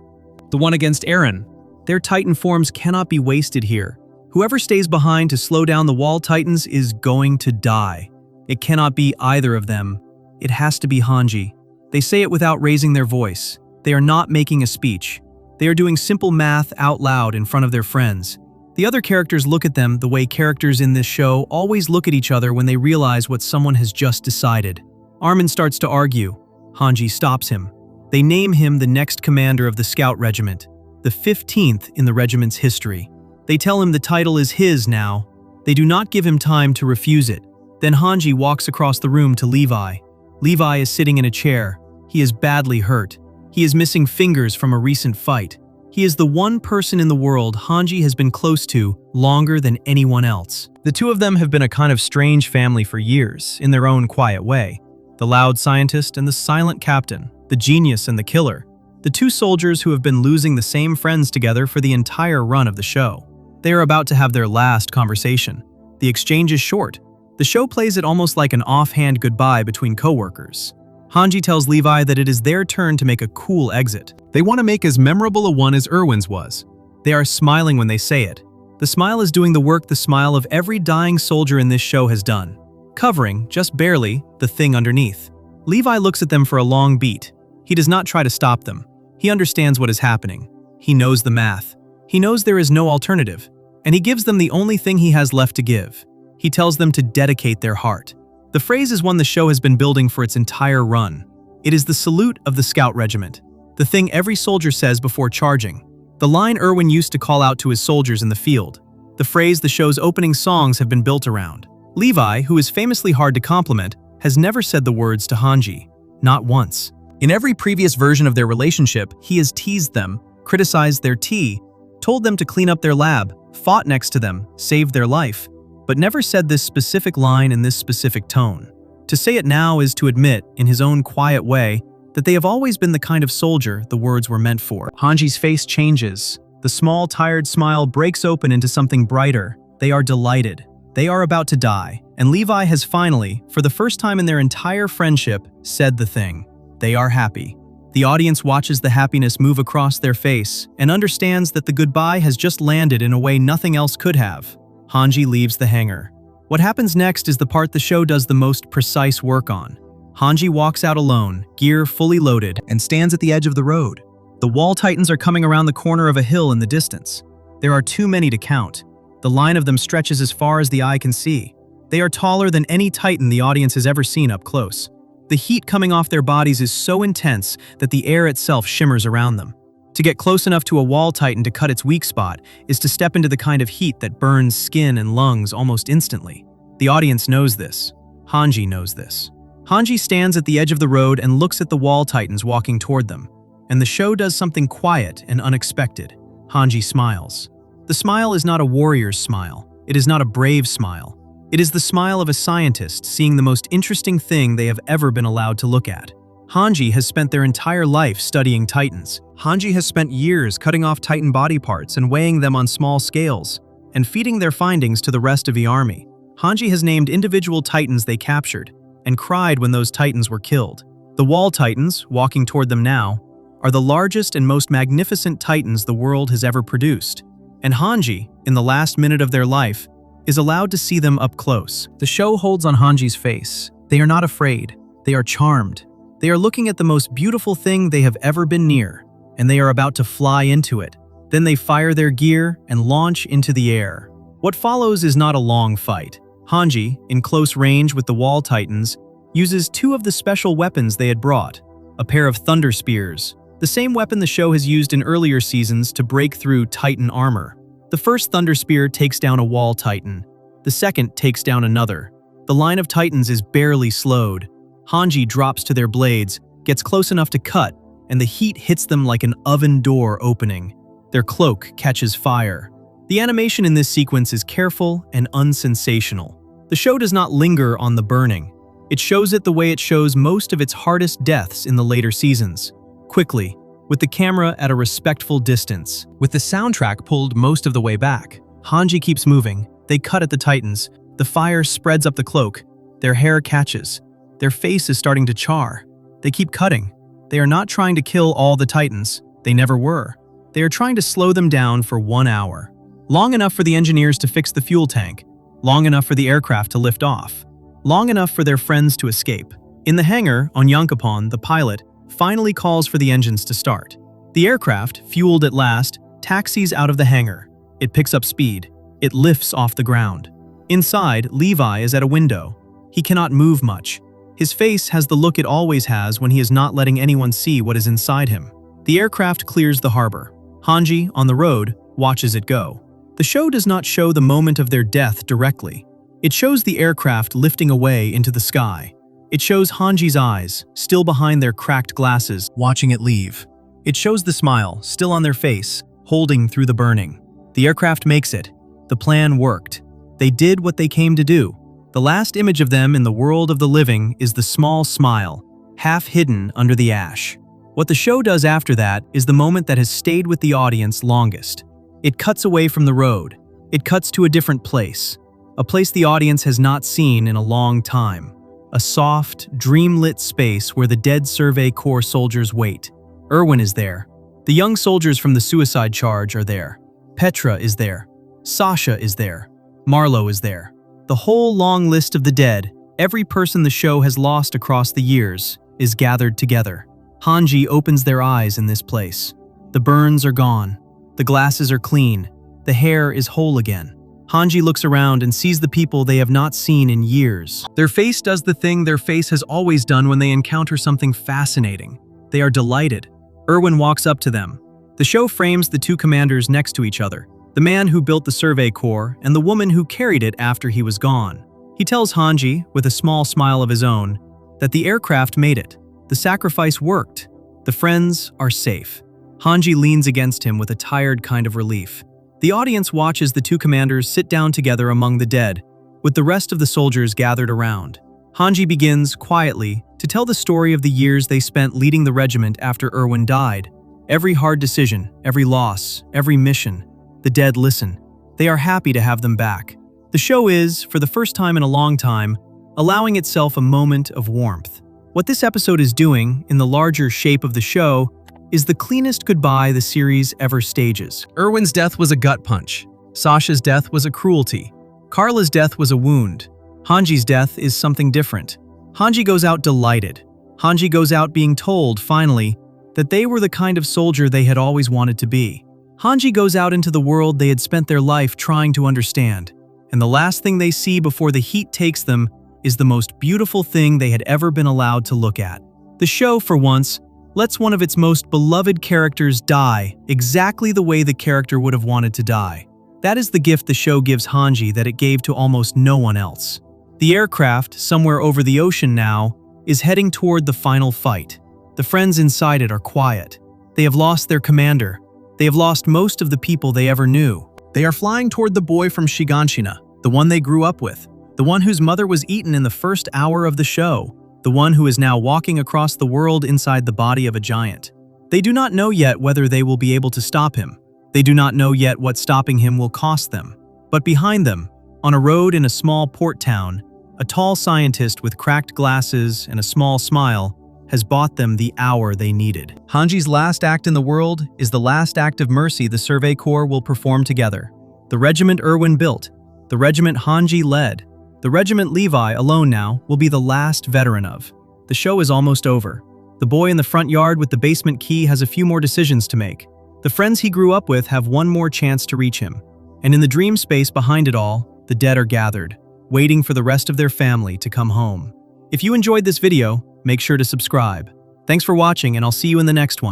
the one against Eren. Their Titan forms cannot be wasted here. Whoever stays behind to slow down the Wall Titans is going to die. It cannot be either of them. It has to be Hanji. They say it without raising their voice. They are not making a speech. They are doing simple math out loud in front of their friends. The other characters look at them the way characters in this show always look at each other when they realize what someone has just decided. Armin starts to argue. Hanji stops him. They name him the next commander of the Scout Regiment, the 15th in the regiment's history. They tell him the title is his now. They do not give him time to refuse it. Then Hanji walks across the room to Levi. Levi is sitting in a chair. He is badly hurt. He is missing fingers from a recent fight. He is the one person in the world Hanji has been close to longer than anyone else. The two of them have been a kind of strange family for years, in their own quiet way. The loud scientist and the silent captain, the genius and the killer. The two soldiers who have been losing the same friends together for the entire run of the show. They are about to have their last conversation. The exchange is short. The show plays it almost like an offhand goodbye between co-workers. Hanji tells Levi that it is their turn to make a cool exit. They want to make as memorable a one as Erwin's was. They are smiling when they say it. The smile is doing the work the smile of every dying soldier in this show has done, covering, just barely, the thing underneath. Levi looks at them for a long beat. He does not try to stop them. He understands what is happening. He knows the math. He knows there is no alternative, and he gives them the only thing he has left to give. He tells them to dedicate their heart. The phrase is one the show has been building for its entire run. It is the salute of the Scout Regiment, the thing every soldier says before charging, the line Erwin used to call out to his soldiers in the field, the phrase the show's opening songs have been built around. Levi, who is famously hard to compliment, has never said the words to Hanji, not once. In every previous version of their relationship, he has teased them, criticized their tea, told them to clean up their lab, fought next to them, saved their life, but never said this specific line in this specific tone. To say it now is to admit, in his own quiet way, that they have always been the kind of soldier the words were meant for. Hanji's face changes. The small, tired smile breaks open into something brighter. They are delighted. They are about to die, and Levi has finally, for the first time in their entire friendship, said the thing. They are happy. The audience watches the happiness move across their face and understands that the goodbye has just landed in a way nothing else could have. Hanji leaves the hangar. What happens next is the part the show does the most precise work on. Hanji walks out alone, gear fully loaded, and stands at the edge of the road. The wall titans are coming around the corner of a hill in the distance. There are too many to count. The line of them stretches as far as the eye can see. They are taller than any titan the audience has ever seen up close. The heat coming off their bodies is so intense that the air itself shimmers around them. To get close enough to a wall titan to cut its weak spot is to step into the kind of heat that burns skin and lungs almost instantly. The audience knows this. Hanji knows this. Hanji stands at the edge of the road and looks at the wall titans walking toward them. And the show does something quiet and unexpected. Hanji smiles. The smile is not a warrior's smile. It is not a brave smile. It is the smile of a scientist seeing the most interesting thing they have ever been allowed to look at. Hanji has spent their entire life studying titans. Hanji has spent years cutting off titan body parts and weighing them on small scales, and feeding their findings to the rest of the army. Hanji has named individual titans they captured, and cried when those titans were killed. The wall titans, walking toward them now, are the largest and most magnificent titans the world has ever produced. And Hanji, in the last minute of their life, is allowed to see them up close. The show holds on Hanji's face. They are not afraid. They are charmed. They are looking at the most beautiful thing they have ever been near, and they are about to fly into it. Then they fire their gear and launch into the air. What follows is not a long fight. Hanji, in close range with the wall titans, uses two of the special weapons they had brought, a pair of thunder spears, the same weapon the show has used in earlier seasons to break through titan armor. The first thunder spear takes down a wall titan. The second takes down another. The line of titans is barely slowed. Hanji drops to their blades, gets close enough to cut, and the heat hits them like an oven door opening. Their cloak catches fire. The animation in this sequence is careful and unsensational. The show does not linger on the burning. It shows it the way it shows most of its hardest deaths in the later seasons. Quickly, with the camera at a respectful distance, with the soundtrack pulled most of the way back. Hanji keeps moving. They cut at the titans. The fire spreads up the cloak. Their hair catches. Their face is starting to char. They keep cutting. They are not trying to kill all the titans. They never were. They are trying to slow them down for 1 hour. Long enough for the engineers to fix the fuel tank. Long enough for the aircraft to lift off. Long enough for their friends to escape. In the hangar, on Yankapon, the pilot finally calls for the engines to start. The aircraft, fueled at last, taxis out of the hangar. It picks up speed. It lifts off the ground. Inside, Levi is at a window. He cannot move much. His face has the look it always has when he is not letting anyone see what is inside him. The aircraft clears the harbor. Hanji, on the road, watches it go. The show does not show the moment of their death directly. It shows the aircraft lifting away into the sky. It shows Hanji's eyes, still behind their cracked glasses, watching it leave. It shows the smile, still on their face, holding through the burning. The aircraft makes it. The plan worked. They did what they came to do. The last image of them in the world of the living is the small smile, half hidden under the ash. What the show does after that is the moment that has stayed with the audience longest. It cuts away from the road. It cuts to a different place. A place the audience has not seen in a long time. A soft, dream-lit space where the dead Survey Corps soldiers wait. Erwin is there. The young soldiers from the suicide charge are there. Petra is there. Sasha is there. Marlowe is there. The whole long list of the dead, every person the show has lost across the years, is gathered together. Hanji opens their eyes in this place. The burns are gone. The glasses are clean. The hair is whole again. Hanji looks around and sees the people they have not seen in years. Their face does the thing their face has always done when they encounter something fascinating. They are delighted. Erwin walks up to them. The show frames the two commanders next to each other, the man who built the Survey Corps and the woman who carried it after he was gone. He tells Hanji, with a small smile of his own, that the aircraft made it. The sacrifice worked. The friends are safe. Hanji leans against him with a tired kind of relief. The audience watches the two commanders sit down together among the dead, with the rest of the soldiers gathered around. Hanji begins, quietly, to tell the story of the years they spent leading the regiment after Erwin died. Every hard decision, every loss, every mission. The dead listen. They are happy to have them back. The show is, for the first time in a long time, allowing itself a moment of warmth. What this episode is doing, in the larger shape of the show, is the cleanest goodbye the series ever stages. Erwin's death was a gut punch. Sasha's death was a cruelty. Carla's death was a wound. Hanji's death is something different. Hanji goes out delighted. Hanji goes out being told, finally, that they were the kind of soldier they had always wanted to be. Hanji goes out into the world they had spent their life trying to understand, and the last thing they see before the heat takes them is the most beautiful thing they had ever been allowed to look at. The show, for once, lets one of its most beloved characters die exactly the way the character would have wanted to die. That is the gift the show gives Hanji that it gave to almost no one else. The aircraft, somewhere over the ocean now, is heading toward the final fight. The friends inside it are quiet. They have lost their commander. They have lost most of the people they ever knew. They are flying toward the boy from Shiganshina, the one they grew up with, the one whose mother was eaten in the first hour of the show, the one who is now walking across the world inside the body of a giant. They do not know yet whether they will be able to stop him. They do not know yet what stopping him will cost them. But behind them, on a road in a small port town, a tall scientist with cracked glasses and a small smile has bought them the hour they needed. Hanji's last act in the world is the last act of mercy the Survey Corps will perform together. The regiment Erwin built, the regiment Hanji led, the regiment Levi, alone now, will be the last veteran of. The show is almost over. The boy in the front yard with the basement key has a few more decisions to make. The friends he grew up with have one more chance to reach him. And in the dream space behind it all, the dead are gathered, waiting for the rest of their family to come home. If you enjoyed this video, make sure to subscribe. Thanks for watching, and I'll see you in the next one.